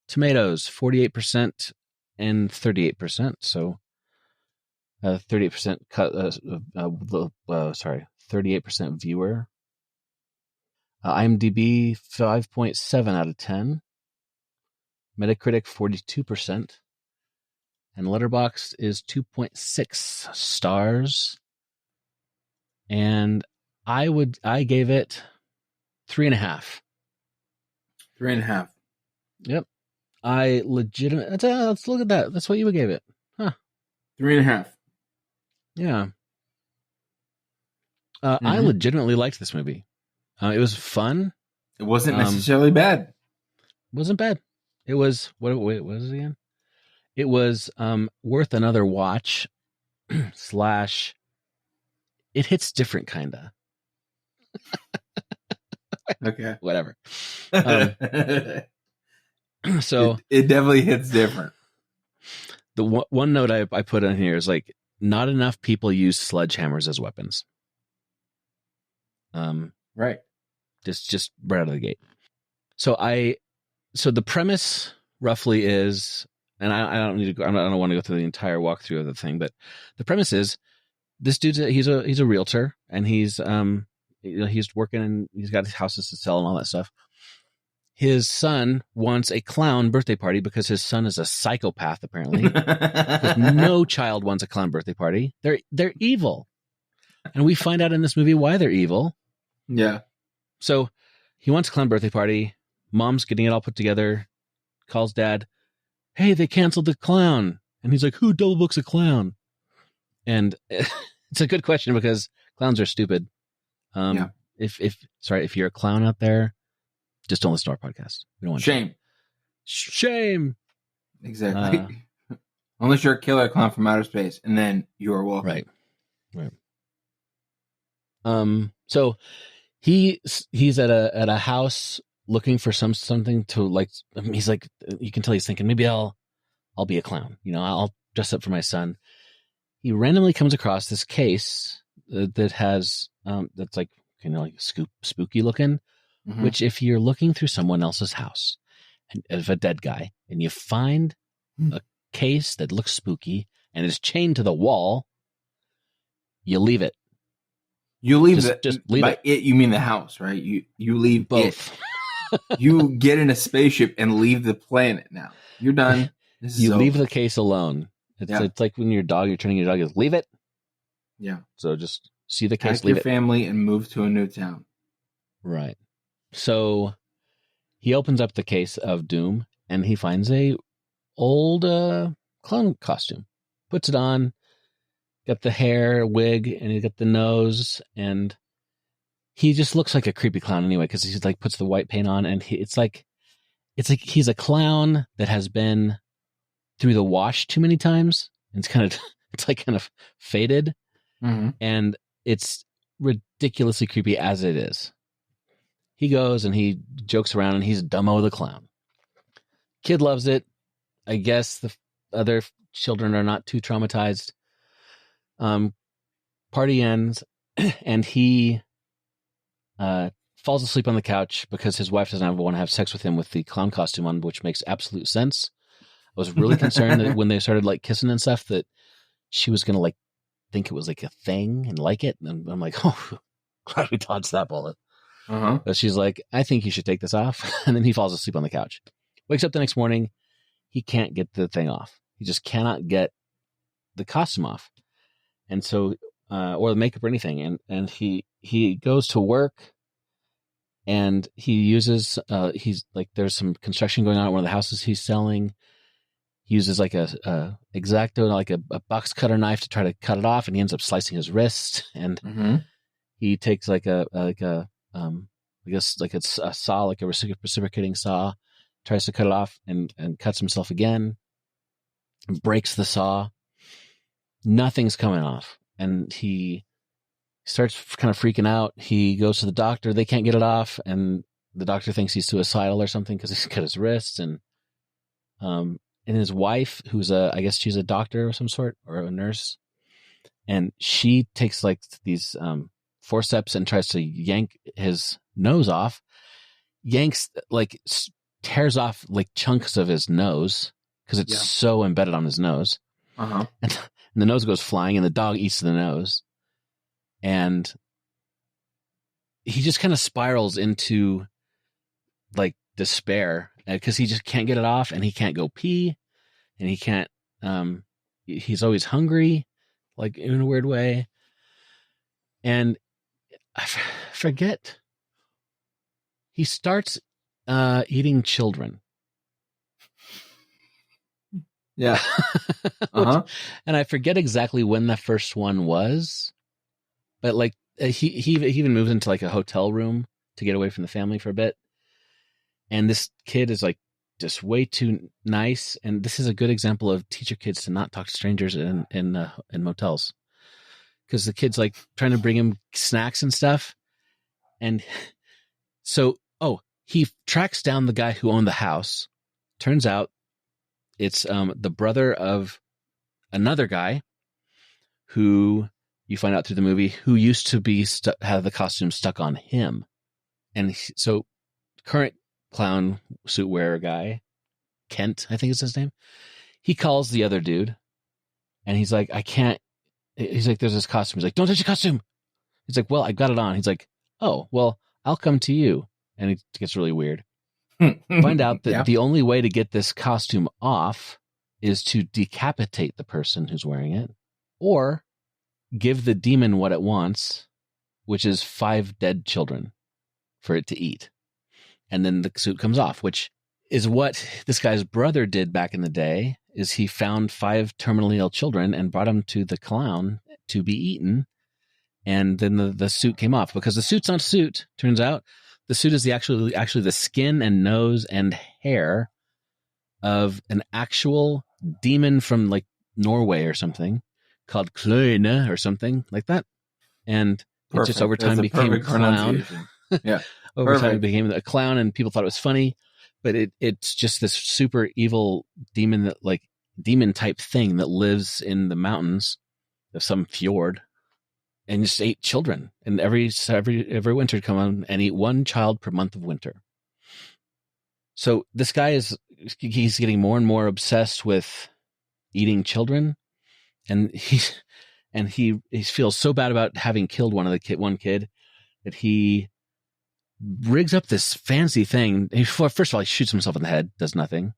Tomatoes, 48% and 38%. So 38% cut. 38% viewer. IMDb 5.7 out of 10. Metacritic 42%. and Letterboxd is 2.6 stars. And I gave it 3.5. 3.5. Yep. Let's look at that. That's what you gave it. Huh. 3.5. Yeah. I legitimately liked this movie. It was fun. It wasn't necessarily bad. It wasn't bad. It was, what was it again? It was worth another watch / it hits different, kind of. Okay. Whatever. So it definitely hits different. The one note I put in here is like, not enough people use sledgehammers as weapons. Right. Just right out of the gate. So the premise roughly is, and I don't need to go, I don't want to go through the entire walkthrough of the thing, but the premise is this dude's he's a realtor, and he's working, and he's got houses to sell and all that stuff. His son wants a clown birthday party because his son is a psychopath, apparently. Because no child wants a clown birthday party. They're evil. And we find out in this movie why they're evil. Yeah. So he wants a clown birthday party. Mom's getting it all put together. Calls dad. Hey, they canceled the clown. And he's like, who double books a clown? And it's a good question because clowns are stupid. Yeah. If you're a clown out there, just don't listen to our podcast. We don't want shame. Exactly. Unless you're a killer clown from outer space, and then you are welcome. Right. So he's at a house looking for something to like. He's like, you can tell he's thinking, maybe I'll be a clown. I'll dress up for my son. He randomly comes across this case that has that's like like spooky looking. Mm-hmm. Which, if you're looking through someone else's house of a dead guy, and you find a case that looks spooky and is chained to the wall, you leave it. You leave just leave it. You mean the house, right? You leave both. You get in a spaceship and leave the planet. Now you're done. You leave the case alone. It's like when you're turning your dog. Is leave it. Yeah. So just see the case. Pack your family and move to a new town. Right. So he opens up the case of Doom and he finds a old clown costume, puts it on, got the hair, wig, and he got the nose, and he just looks like a creepy clown anyway because he's like puts the white paint on, and it's like he's a clown that has been through the wash too many times. And it's kind of faded, and it's ridiculously creepy as it is. He goes and he jokes around and he's Dumbo the clown. Kid loves it. I guess the other children are not too traumatized. Party ends and he falls asleep on the couch because his wife doesn't want to have sex with him with the clown costume on, which makes absolute sense. I was really concerned that when they started like kissing and stuff that she was going to like think it was like a thing and like it. And I'm like, oh, glad we dodged that bullet. But she's like, I think you should take this off. And then he falls asleep on the couch. Wakes up the next morning. He can't get the thing off. He just cannot get the costume off. And so, or the makeup or anything. And he goes to work and he uses, he's like, there's some construction going on at one of the houses he's selling. He uses like a X-Acto, like a box cutter knife to try to cut it off. And he ends up slicing his wrist. And he takes like a saw, like a reciprocating saw, tries to cut it off and cuts himself again, breaks the saw. Nothing's coming off. And he starts kind of freaking out. He goes to the doctor. They can't get it off. And the doctor thinks he's suicidal or something because he's cut his wrists. And his wife, I guess she's a doctor of some sort or a nurse. And she takes like these, forceps and tries to yank his nose off, tears off like chunks of his nose because it's so embedded on his nose. And the nose goes flying and the dog eats the nose. And he just kind of spirals into like despair because he just can't get it off and he can't go pee and he can't he's always hungry, like in a weird way. And I forget. He starts eating children. Yeah. Uh-huh. And I forget exactly when the first one was, but like he even moves into like a hotel room to get away from the family for a bit. And this kid is like just way too nice. And this is a good example of teach your kids to not talk to strangers in motels, because the kid's like trying to bring him snacks and stuff. And so, he tracks down the guy who owned the house. Turns out it's the brother of another guy who you find out through the movie who used to be have the costume stuck on him. And so current clown suit wearer guy, Kent, I think is his name, he calls the other dude and he's like, I can't. He's like, there's this costume. He's like, don't touch your costume. He's like, well, I got it on. He's like, oh, well, I'll come to you. And it gets really weird. Find out that the only way to get this costume off is to decapitate the person who's wearing it, or give the demon what it wants, which is 5 dead children for it to eat. And then the suit comes off, which is what this guy's brother did back in the day, is he found 5 terminally ill children and brought them to the clown to be eaten. And then the suit came off, because the suit's not a suit. Turns out the suit is actually the skin and nose and hair of an actual demon from like Norway or something, called Klöne or something like that. And it just over time became a clown. Yeah. Over time it became a clown, and people thought it was funny, but it's just this super evil demon, that like demon type thing that lives in the mountains of some fjord and just ate children. And every winter come on and eat 1 child per month of winter. So this guy he's getting more and more obsessed with eating children, and he feels so bad about having killed one kid that he rigs up this fancy thing. First of all, he shoots himself in the head, does nothing,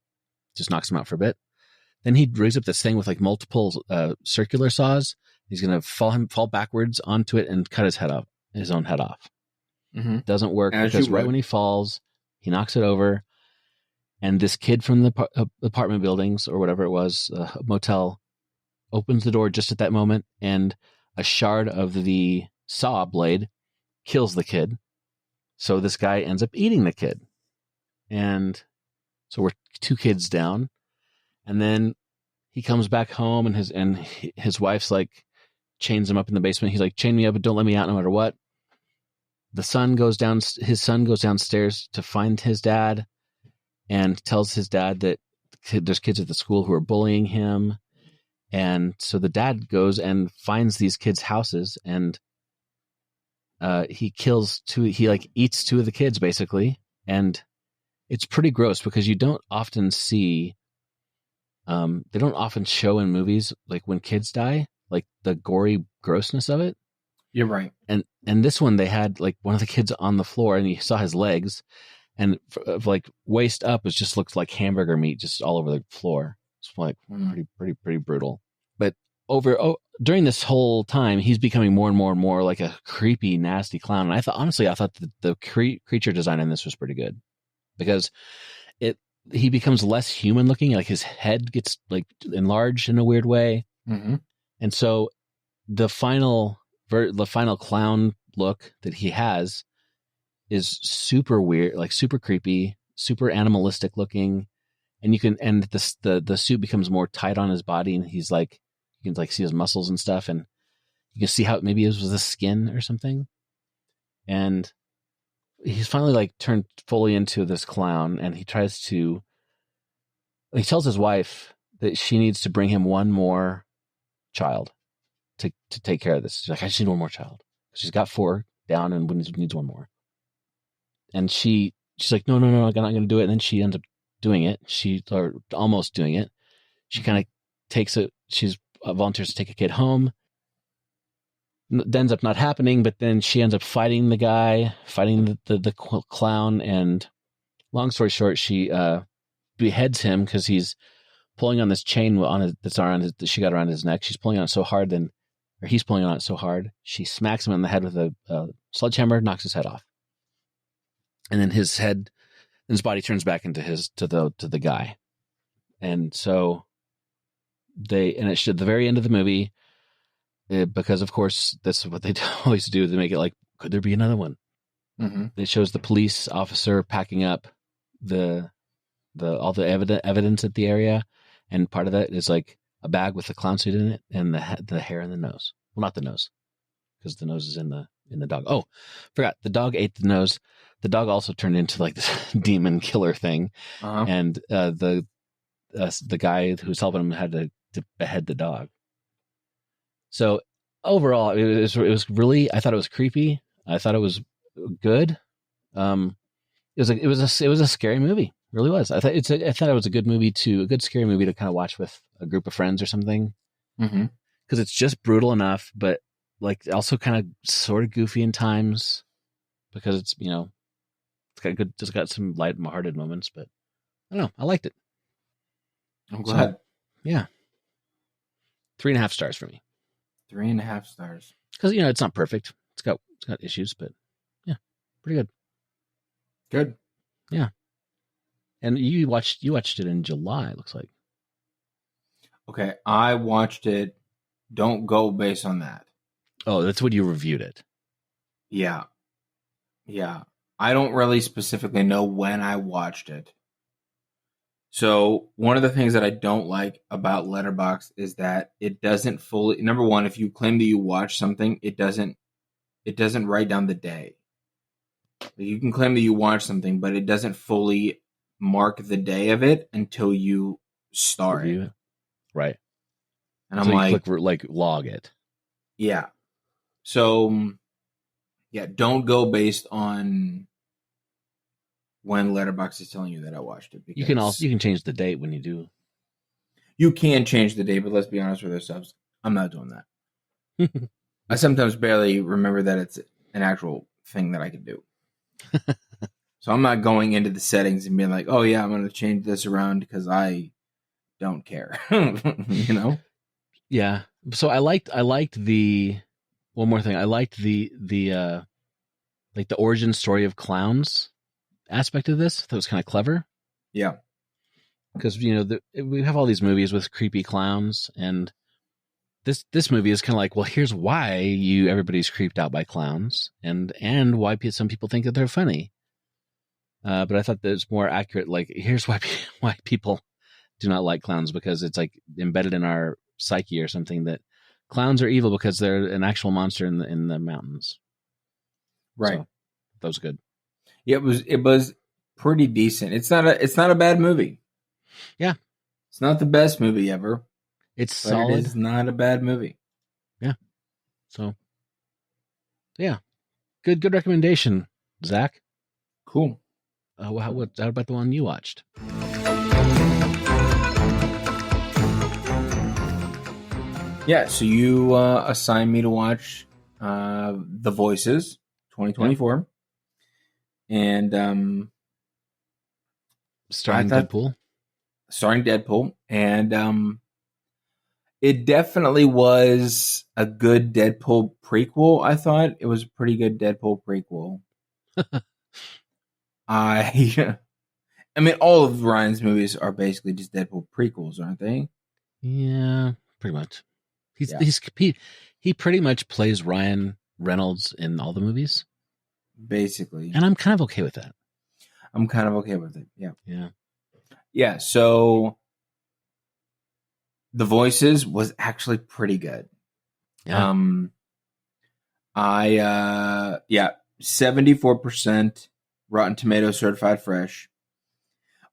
just knocks him out for a bit. Then he rigs up this thing with like multiple circular saws. He's going to fall backwards onto it and cut his own head off. Mm-hmm. Doesn't work, because right when he falls, he knocks it over. And this kid from the apartment buildings or whatever it was, motel, opens the door just at that moment, and a shard of the saw blade kills the kid. So this guy ends up eating the kid. And so we're 2 kids down. And then he comes back home, and his wife's like chains him up in the basement. He's like, chain me up and don't let me out no matter what. His son goes downstairs to find his dad and tells his dad that there's kids at the school who are bullying him. And so the dad goes and finds these kids' houses, and he kills 2. He like eats 2 of the kids basically. And it's pretty gross, because you don't often see, they don't often show in movies, like when kids die, like the gory grossness of it. You're right. And this one, they had like one of the kids on the floor, and you saw his legs, and like waist up, it just looked like hamburger meat just all over the floor. It's like pretty brutal. But during this whole time, he's becoming more and more and more like a creepy, nasty clown. And I thought the creature design in this was pretty good, because he becomes less human looking. Like his head gets like enlarged in a weird way. Mm-hmm. And so the final clown look that he has is super weird, like super creepy, super animalistic looking. And the suit becomes more tight on his body, and he's like, you can like see his muscles and stuff, and you can see how maybe it was the skin or something. And he's finally like turned fully into this clown, and he tells his wife that she needs to bring him 1 more child to take care of this. She's like, I just need 1 more child. She's got 4 down and needs 1 more. And she's like, no, I'm not going to do it. And then she ends up doing it. Or almost doing it. She kind of takes it. She's volunteers to take a kid home. It ends up not happening, but then she ends up fighting the guy, fighting the clown. And long story short, she beheads him because he's pulling on this chain that's around that she got around his neck. She's pulling on it so hard, or he's pulling on it so hard, she smacks him in the head with a sledgehammer, knocks his head off, and then his body turns back into to the guy, and so it should, at the very end of the movie, because of course that's what they always do. They make it like, could there be another one? Mm-hmm. It shows the police officer packing up all the evidence at the area, and part of that is like a bag with the clown suit in it and the hair and the nose. Well, not the nose, because the nose is in the dog. Oh, forgot, the dog ate the nose. The dog also turned into like this demon killer thing, and the guy who's helping him had to behead the dog. So overall, it was really, I thought it was creepy. I thought it was good. It was a scary movie. It really was. I thought it was a good scary movie to kind of watch with a group of friends or something. Mm-hmm. Because it's just brutal enough, but like also kind of sort of goofy in times, because it's it's got some light-hearted moments. But I don't know, I liked it. I'm glad. So, yeah, 3.5 stars for me. 3.5 stars. Because it's not perfect. It's got issues, but yeah, pretty good. Good. Yeah. And you watched it in July, it looks like. Okay, I watched it. Don't go based on that. Oh, that's when you reviewed it. Yeah. I don't really specifically know when I watched it. So one of the things that I don't like about Letterboxd is that it doesn't fully. Number one, if you claim that you watch something, it doesn't write down the day. You can claim that you watch something, but it doesn't fully mark the day of it until you start it. Right. And I'm like, click log it. Yeah. So, yeah, don't go based on when Letterboxd is telling you that I watched it. Because you can change the date when you do. You can change the date, but let's be honest with ourselves. I'm not doing that. I sometimes barely remember that it's an actual thing that I can do. So I'm not going into the settings and being like, oh yeah, I'm going to change this around because I don't care. Yeah. So I liked the one more thing. I liked the like the origin story of clowns aspect of this. That was kind of clever. Yeah. Because we have all these movies with creepy clowns, and this movie is kind of like, well, here's why everybody's creeped out by clowns, and why some people think that they're funny. But I thought that it's more accurate. Like, here's why people do not like clowns, because it's like embedded in our psyche or something that clowns are evil because they're an actual monster in the mountains. Right. So, that was good. Yeah, it was pretty decent. It's not a bad movie. Yeah. It's not the best movie ever. It's solid. It is not a bad movie. Yeah. So, yeah. Good recommendation, Zach. Cool. How about the one you watched? Yeah, so you assigned me to watch The Voices 2024. Yeah. And starring Deadpool. And it definitely was a good Deadpool prequel. I thought it was a pretty good Deadpool prequel. I mean, all of Ryan's movies are basically just Deadpool prequels, aren't they? Yeah, pretty much. He pretty much plays Ryan Reynolds in all the movies, basically, and I'm kind of okay with that. I'm kind of okay with it. Yeah. So The Voices was actually pretty good. Yeah. 74% Rotten Tomatoes certified fresh.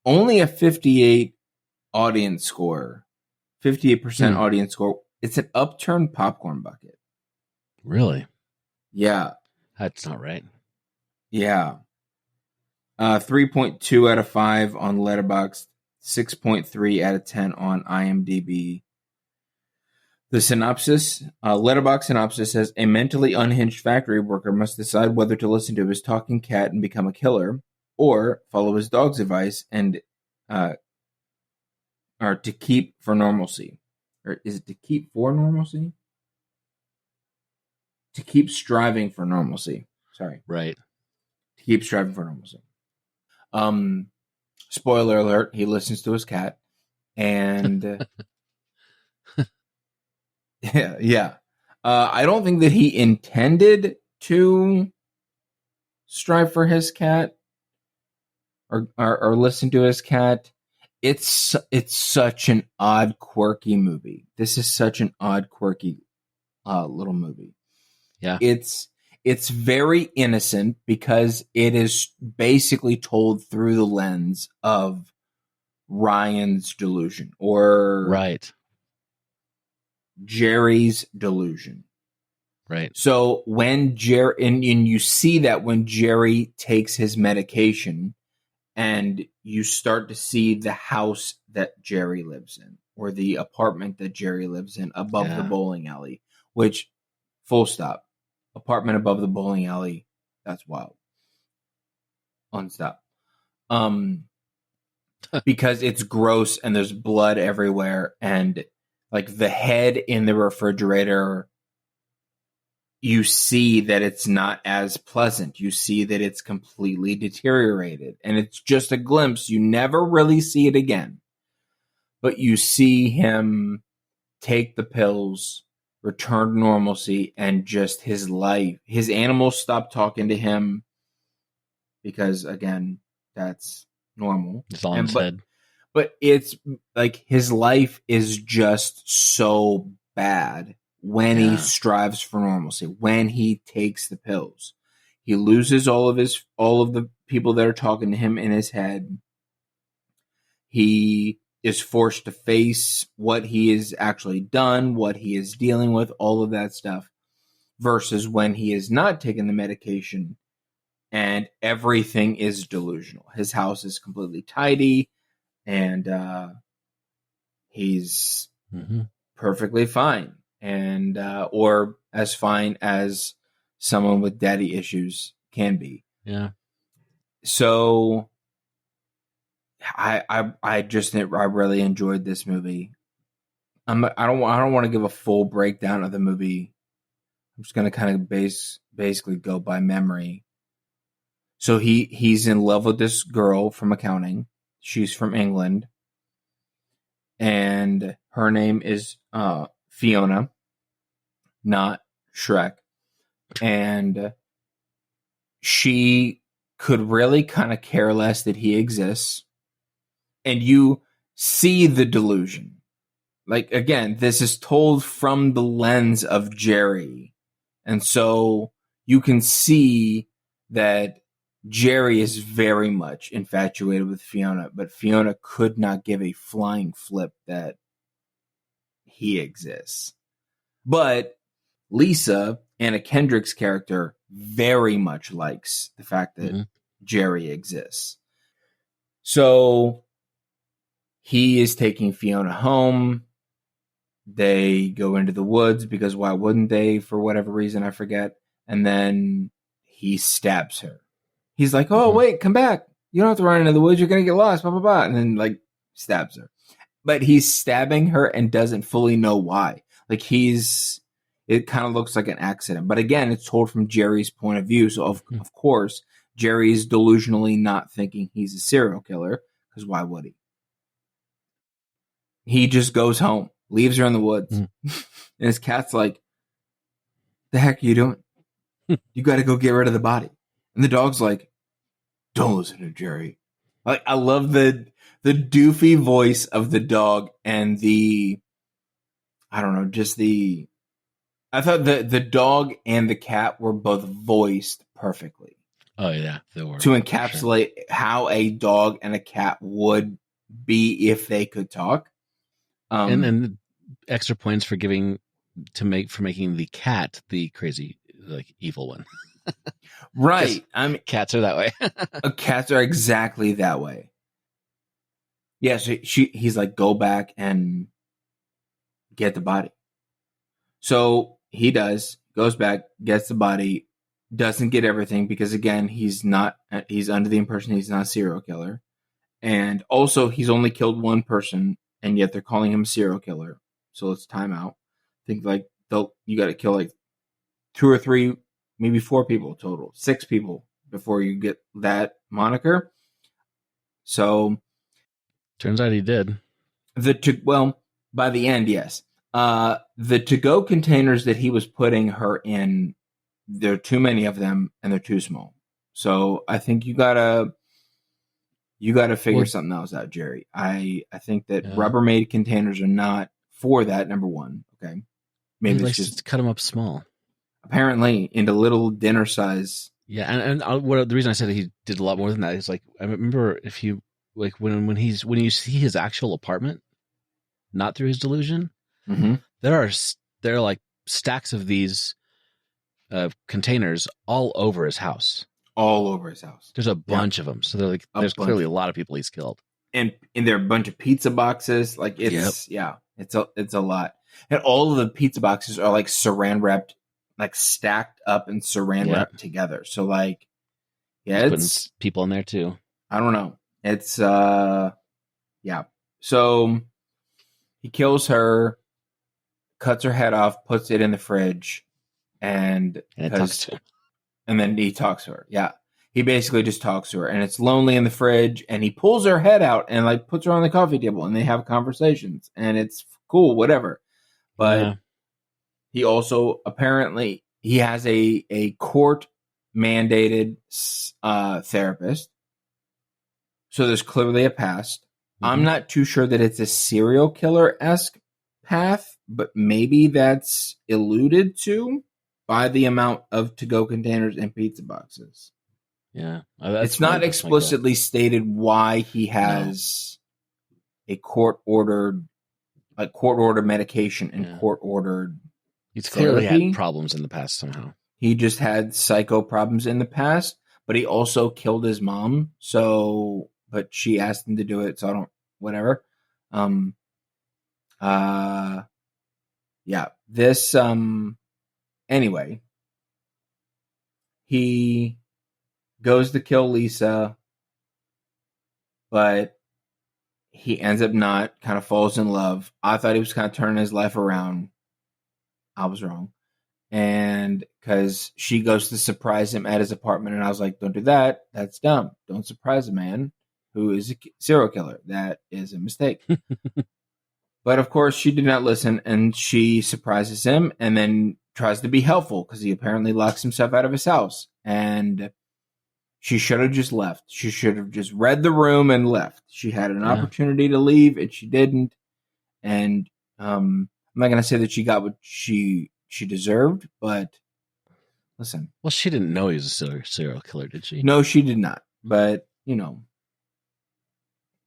Only a 58 audience score. 58% audience score. It's an upturned popcorn bucket. Really? Yeah. That's not right. Yeah. 3.2 out of 5 on Letterboxd. 6.3 out of 10 on IMDb. The synopsis, Letterboxd synopsis says, a mentally unhinged factory worker must decide whether to listen to his talking cat and become a killer, or follow his dog's advice and or to keep for normalcy. Or is it to keep for normalcy? To keep striving for normalcy. Sorry. Right. To keep striving for normalcy. Spoiler alert, he listens to his cat. And yeah. I don't think that he intended to strive for his cat or listen to his cat. It's such an odd, quirky movie. This is such an odd, quirky little movie. Yeah. It's very innocent because it is basically told through the lens of Ryan's delusion or right. Jerry's delusion. Right. So when Jerry and you see that when Jerry takes his medication and you start to see the house that Jerry lives in or the apartment that Jerry lives in above the bowling alley, which full stop. Apartment above the bowling alley. That's wild. Unstop. Because it's gross and there's blood everywhere and like the head in the refrigerator, you see that it's not as pleasant. You see that it's completely deteriorated and it's just a glimpse. You never really see it again, but you see him take the pills, return to normalcy, and just his life. His animals stop talking to him because, again, that's normal. It's all in his head. But it's like his life is just so bad when he strives for normalcy, when he takes the pills. He loses all of the people that are talking to him in his head. He is forced to face what he has actually done, what he is dealing with, all of that stuff, versus when he is not taking the medication and everything is delusional. His house is completely tidy and he's perfectly fine and or as fine as someone with daddy issues can be. Yeah. So I really enjoyed this movie. I don't want to give a full breakdown of the movie. I'm just going to kind of basically go by memory. So he's in love with this girl from accounting. She's from England, and her name is Fiona, not Shrek, and she could really kind of care less that he exists. And you see the delusion. Like, again, this is told from the lens of Jerry. And so you can see that Jerry is very much infatuated with Fiona, but Fiona could not give a flying flip that he exists. But Lisa, Anna Kendrick's character, very much likes the fact that Jerry exists. So he is taking Fiona home. They go into the woods because why wouldn't they? For whatever reason, I forget. And then he stabs her. He's like, "Oh, wait, come back. You don't have to run into the woods. You're going to get lost, blah, blah, blah." And then, like, stabs her. But he's stabbing her and doesn't fully know why. Like, it kind of looks like an accident. But again, it's told from Jerry's point of view. So, of course, Jerry's delusionally not thinking he's a serial killer. Because why would he? He just goes home, leaves her in the woods. And his cat's like, "The heck are you doing? You got to go get rid of the body." And the dog's like, "Don't listen to Jerry." Like, I love the doofy voice of the dog and I thought the dog and the cat were both voiced perfectly. Oh yeah, they were. To encapsulate how a dog and a cat would be if they could talk. And extra points for making the cat the crazy, like, evil one. Right. I mean, cats are that way. Cats are exactly that way. Yeah, so he's like, "Go back and get the body." So he goes back, gets the body, doesn't get everything because, again, he's under the impression he's not a serial killer. And also, he's only killed one person and yet they're calling him a serial killer. So let's time out. Think like you got to kill like 2 or 3, maybe 4 people total, 6 people before you get that moniker. So turns out he did. By the end, yes. The to-go containers that he was putting her in, there are too many of them and they're too small. So I think you gotta figure something else out, Jerry. I think that Rubbermaid containers are not for that. Number one, okay. Maybe he likes to cut them up small. Apparently, into little dinner size. Yeah, and the reason I said he did a lot more than that is like I remember if you like when you see his actual apartment, not through his delusion, there are like stacks of these containers all over his house. All over his house. There's a bunch of them. So there's clearly a lot of people he's killed. And there are a bunch of pizza boxes. Like it's a lot. And all of the pizza boxes are like saran wrapped, like stacked up and saran wrapped together. So like, it's people in there too. I don't know. It's So he kills her, cuts her head off, puts it in the fridge, and talks to him. And then he talks to her. Yeah. He basically just talks to her, and it's lonely in the fridge, and he pulls her head out and like puts her on the coffee table, and they have conversations, and it's cool, whatever. But he also apparently he has a court mandated therapist. So there's clearly a past. I'm not too sure that it's a serial killer-esque path, but maybe that's alluded to by the amount of to-go containers and pizza boxes. Yeah. It's not explicitly stated why he has a court-ordered medication and court-ordered He's clearly had problems in the past somehow. He just had psycho problems in the past, but he also killed his mom. So, but she asked him to do it, so I don't, whatever. This, anyway, he goes to kill Lisa, but he ends up not, kind of falls in love. I thought he was kind of turning his life around. I was wrong. And because she goes to surprise him at his apartment, and I was like, don't do that. That's dumb. Don't surprise a man who is a serial killer. That is a mistake. But of course, she did not listen, and she surprises him and then tries to be helpful because he apparently locks himself out of his house. And she should have just left. She should have just read the room and left. She had an opportunity to leave, and she didn't. And I'm not going to say that she got what she deserved, but listen. Well, she didn't know he was a serial killer, did she? No, she did not. But,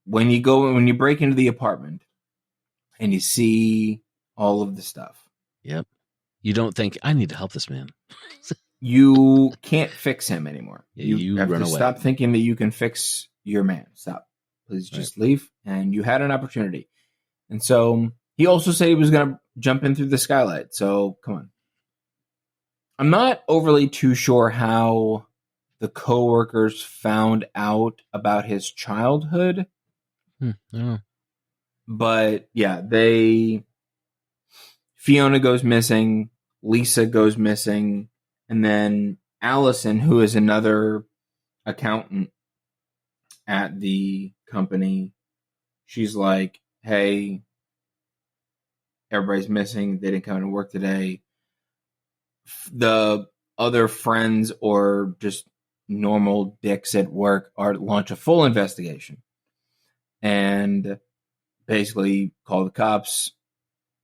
when you break into the apartment and you see all of the stuff. Yep. You don't think, I need to help this man. You can't fix him anymore. You have run to away. Stop thinking that you can fix your man. Stop. Please just leave. And you had an opportunity. And so he also said he was going to jump in through the skylight. So come on. I'm not overly too sure how the coworkers found out about his childhood. But yeah, Fiona goes missing, Lisa goes missing, and then Allison, who is another accountant at the company, she's like, hey, everybody's missing. They didn't come to work today. The other friends or just normal dicks at work launch a full investigation and basically call the cops,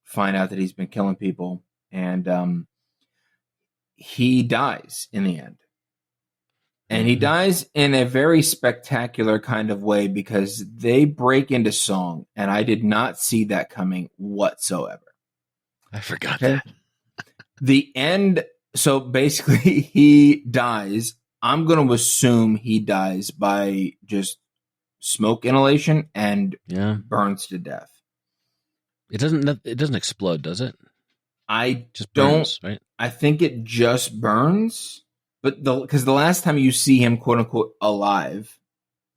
find out that he's been killing people, and he dies in the end. And he dies in a very spectacular kind of way because they break into song, and I did not see that coming whatsoever. I forgot that. The end, so basically he dies. I'm going to assume he dies by just smoke inhalation and burns to death. It doesn't explode, does it? I just don't. Burns, right? I think it just burns. But because the last time you see him, quote unquote, alive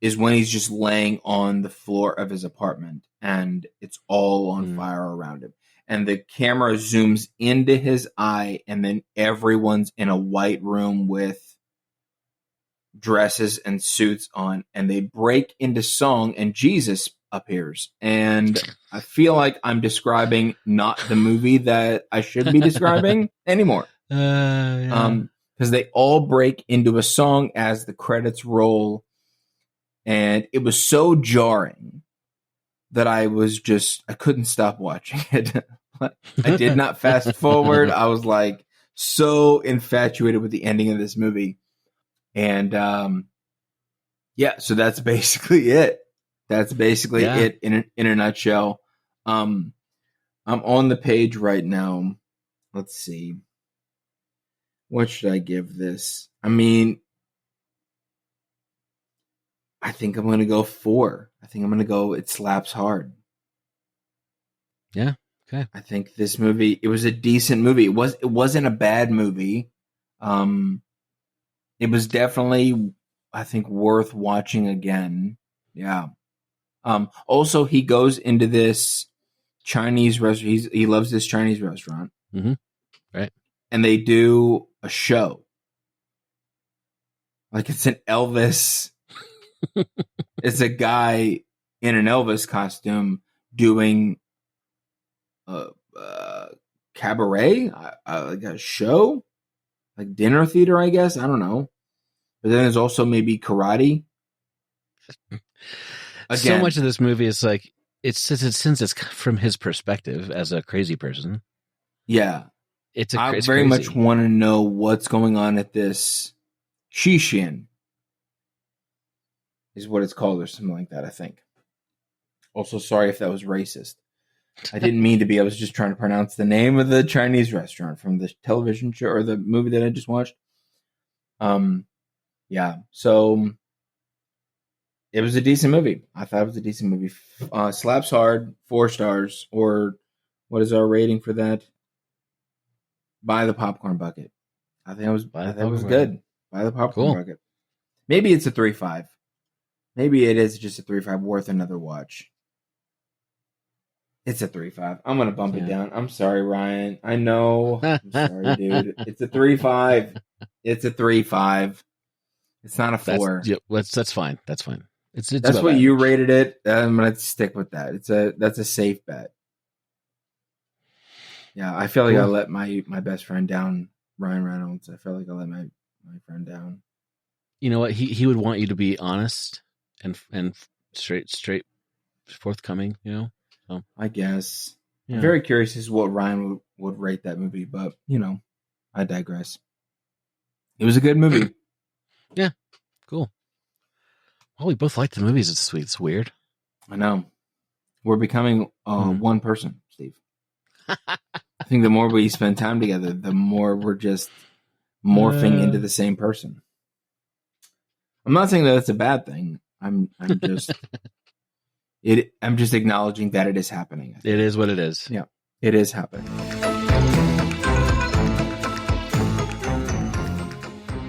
is when he's just laying on the floor of his apartment. and it's all on fire around him. And the camera zooms into his eye, and then everyone's in a white room with dresses and suits on, and they break into song, and Jesus appears. And I feel like I'm describing not the movie that I should be describing anymore. Because they all break into a song as the credits roll, and it was so jarring that I couldn't stop watching it. I did not fast forward. I was like so infatuated with the ending of this movie. And so that's basically it. That's basically it in a nutshell. I'm on the page right now. Let's see. What should I give this? I mean, I think I'm going to go 4. I think I'm going to go It Slaps Hard. Yeah. Okay. I think this movie, it was a decent movie. It wasn't a bad movie. It was definitely, I think, worth watching again. Yeah. Also, he goes into this Chinese restaurant. He loves this Chinese restaurant. Mm-hmm. Right. And they do a show. Like it's an Elvis. It's a guy in an Elvis costume doing cabaret, like a show, like dinner theater, I guess. I don't know. But then there's also maybe karate. Again, so much of this movie is like since it's from his perspective as a crazy person. Yeah, I very much want to know what's going on at this Shishin, is what it's called, or something like that. I think. Also, sorry if that was racist. I didn't mean to be. I was just trying to pronounce the name of the Chinese restaurant from the television show or the movie that I just watched. Yeah. So it was a decent movie. I thought it was a decent movie. Slaps Hard, 4 stars, or what is our rating for that? Buy the popcorn bucket. I think it was good. Buy the popcorn bucket. Maybe it's a 3.5. Maybe it is just a 3.5 worth another watch. It's a 3.5. I'm going to bump it down. I'm sorry, Ryan. I know. I'm sorry, dude. It's a 3.5. It's a 3.5. It's not a 4. That's fine. That's fine. It's that's what you rated it. I'm going to stick with that. That's a safe bet. Yeah, I feel like I let my best friend down, Ryan Reynolds. I feel like I let my friend down. You know what? He would want you to be honest and straight forthcoming, you know? So, I guess. Yeah. I'm very curious as to what Ryan would rate that movie, but, I digress. It was a good movie. Yeah, cool. Well, we both liked the movies. It's sweet. It's weird. I know. We're becoming one person, Steve. I think the more we spend time together, the more we're just morphing into the same person. I'm not saying that that's a bad thing. I'm just I'm just acknowledging that it is happening. It is what it is. Yeah, it is happening.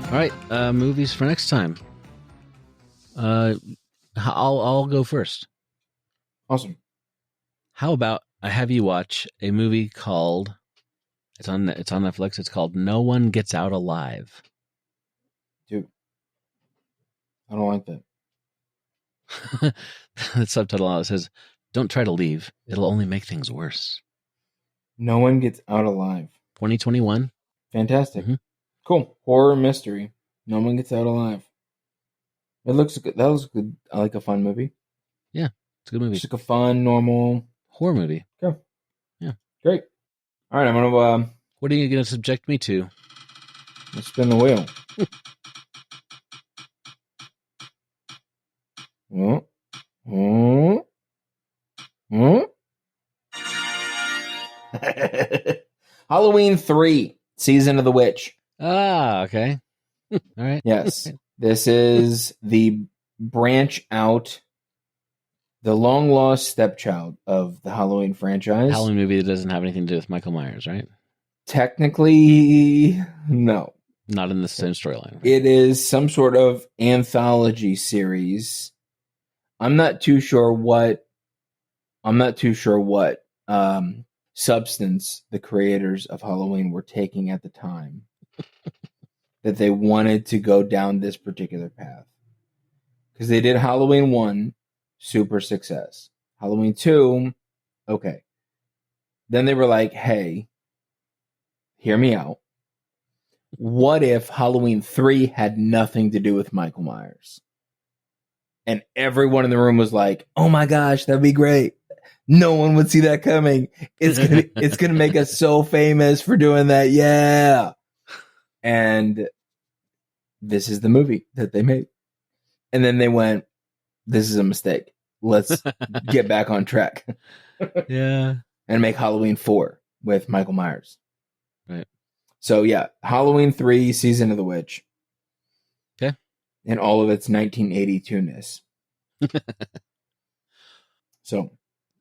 All right, movies for next time. I'll go first. Awesome. How about I have you watch a movie called it's on Netflix. It's called No One Gets Out Alive. Dude, I don't like that. The subtitle on it says, "Don't try to leave. It'll only make things worse." No One Gets Out Alive. 2021. Fantastic. Mm-hmm. Cool. Horror mystery. No One Gets Out Alive. It looks good. That looks good. I like a fun movie. Yeah, it's a good movie. Just like a fun, normal horror movie. Okay. Yeah. Great. All right, I'm gonna. What are you gonna subject me to? Let's spin the wheel. Halloween 3, Season of the Witch. Ah, okay. All right. Yes. This is the branch out, the long lost stepchild of the Halloween franchise. Halloween movie that doesn't have anything to do with Michael Myers, right? Technically, no. Not in the same storyline. Right? It is some sort of anthology series. I'm not too sure what I'm not too sure what substance the creators of Halloween were taking at the time that they wanted to go down this particular path. Because they did Halloween 1, super success. Halloween 2, okay. Then they were like, hey, hear me out. What if Halloween 3 had nothing to do with Michael Myers? And everyone in the room was like, oh my gosh, that'd be great. No one would see that coming. It's gonna make us so famous for doing that. Yeah. And this is the movie that they made. And then they went, this is a mistake. Let's get back on track. Yeah. And make Halloween 4 with Michael Myers. Right. So yeah, Halloween 3, Season of the Witch. Okay. In all of its 1982-ness. So.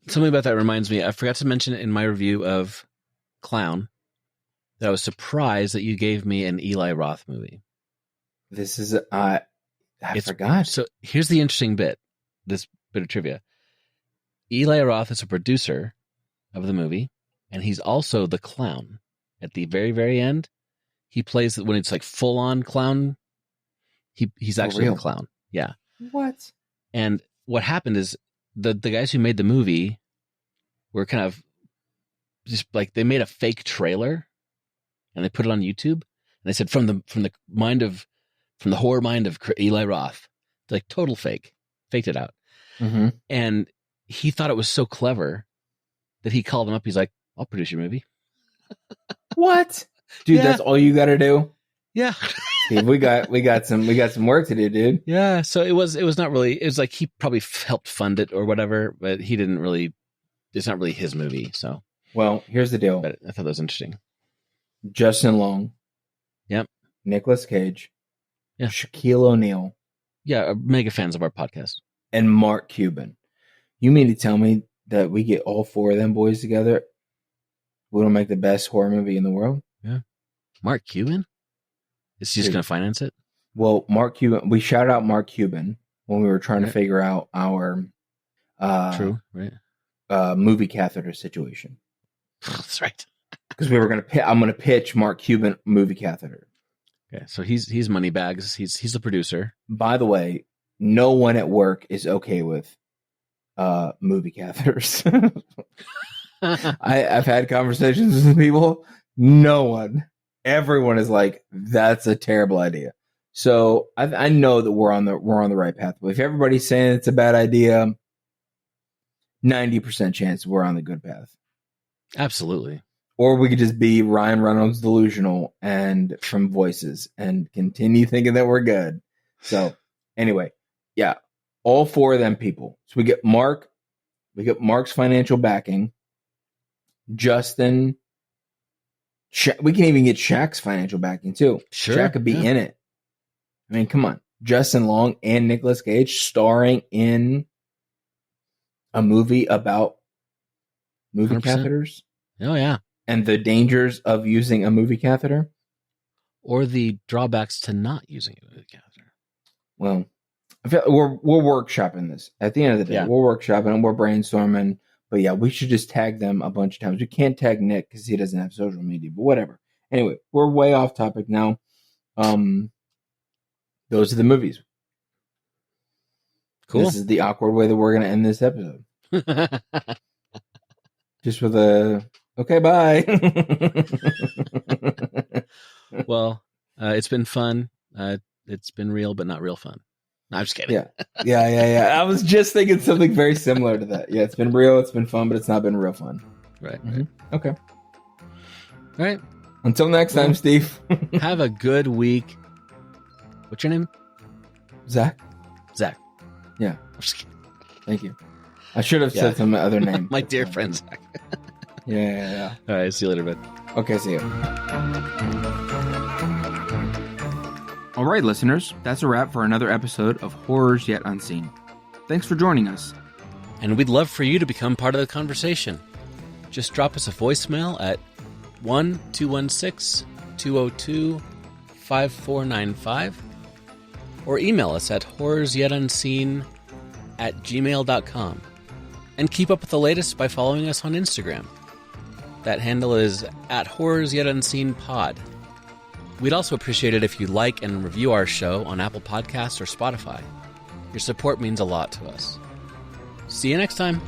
Something about that reminds me, I forgot to mention in my review of Clown that I was surprised that you gave me an Eli Roth movie. This is, I forgot. So here's the interesting bit, this bit of trivia. Eli Roth is a producer of the movie, and he's also the clown. At the very, very end, he plays, when it's like full-on clown, he's actually the clown. Yeah. What? And what happened is, the guys who made the movie were kind of just like, they made a fake trailer and they put it on YouTube, and they said from the horror mind of Eli Roth, like total faked it out. Mm-hmm. And he thought it was so clever that he called him up. He's like, I'll produce your movie. What? Dude, Yeah. That's all you got to do? Yeah. Steve, we got some work to do, dude. Yeah. So it was not really, it was like he probably helped fund it or whatever, but he didn't really, it's not really his movie. So, well, here's the deal. But I thought that was interesting. Justin Long. Yep. Nicolas Cage. Yeah. Shaquille O'Neal. Yeah. Mega fans of our podcast. And Mark Cuban. You mean to tell me that we get all four of them boys together, we don't make the best horror movie in the world? Yeah. Mark Cuban? Is he just going to finance it? Well, Mark Cuban, we shouted out Mark Cuban when we were trying to figure out our True, right? Movie catheter situation. That's right. Because I'm going to pitch Mark Cuban movie catheter. Okay, so he's Moneybags. He's the producer. By the way, no one at work is okay with movie catheters. I've had conversations with people. No one. Everyone is like, that's a terrible idea. So I know that we're on the right path. But if everybody's saying it's a bad idea, 90% chance we're on the good path. Absolutely. Or we could just be Ryan Reynolds delusional and from Voices and continue thinking that we're good. So anyway, yeah, all four of them people. So we get Mark's financial backing. Justin. We can even get Shaq's financial backing too. Sure. Shaq could be in it. I mean, come on. Justin Long and Nicolas Cage starring in a movie about movie 100%. catheters. Oh, yeah. And the dangers of using a movie catheter. Or the drawbacks to not using a movie catheter. Well, I feel we're workshopping this. At the end of the day, Yeah. We're workshopping and we're brainstorming. But yeah, we should just tag them a bunch of times. We can't tag Nick because he doesn't have social media, but whatever. Anyway, we're way off topic now. Those are the movies. Cool. This is the awkward way that we're going to end this episode. Just with a, okay, bye. Well, it's been fun. It's been real, but not real fun. No, I'm just kidding. Yeah. I was just thinking something very similar to that. Yeah, it's been real, it's been fun, but it's not been real fun. Right. Mm-hmm. Okay. All right. Until next time, Steve. Have a good week. What's your name? Zach. Yeah. I'm just kidding. Thank you. I should have said some other name. My dear friend Zach. Yeah. All right. See you later, bud. Okay, see you. All right, listeners. That's a wrap for another episode of Horrors Yet Unseen. Thanks for joining us. And we'd love for you to become part of the conversation. Just drop us a voicemail at 1-216-202-5495 or email us at horrorsyetonunseen@gmail.com. And keep up with the latest by following us on Instagram. That handle is @HorrorsYetUnseenPod. We'd also appreciate it if you like and review our show on Apple Podcasts or Spotify. Your support means a lot to us. See you next time.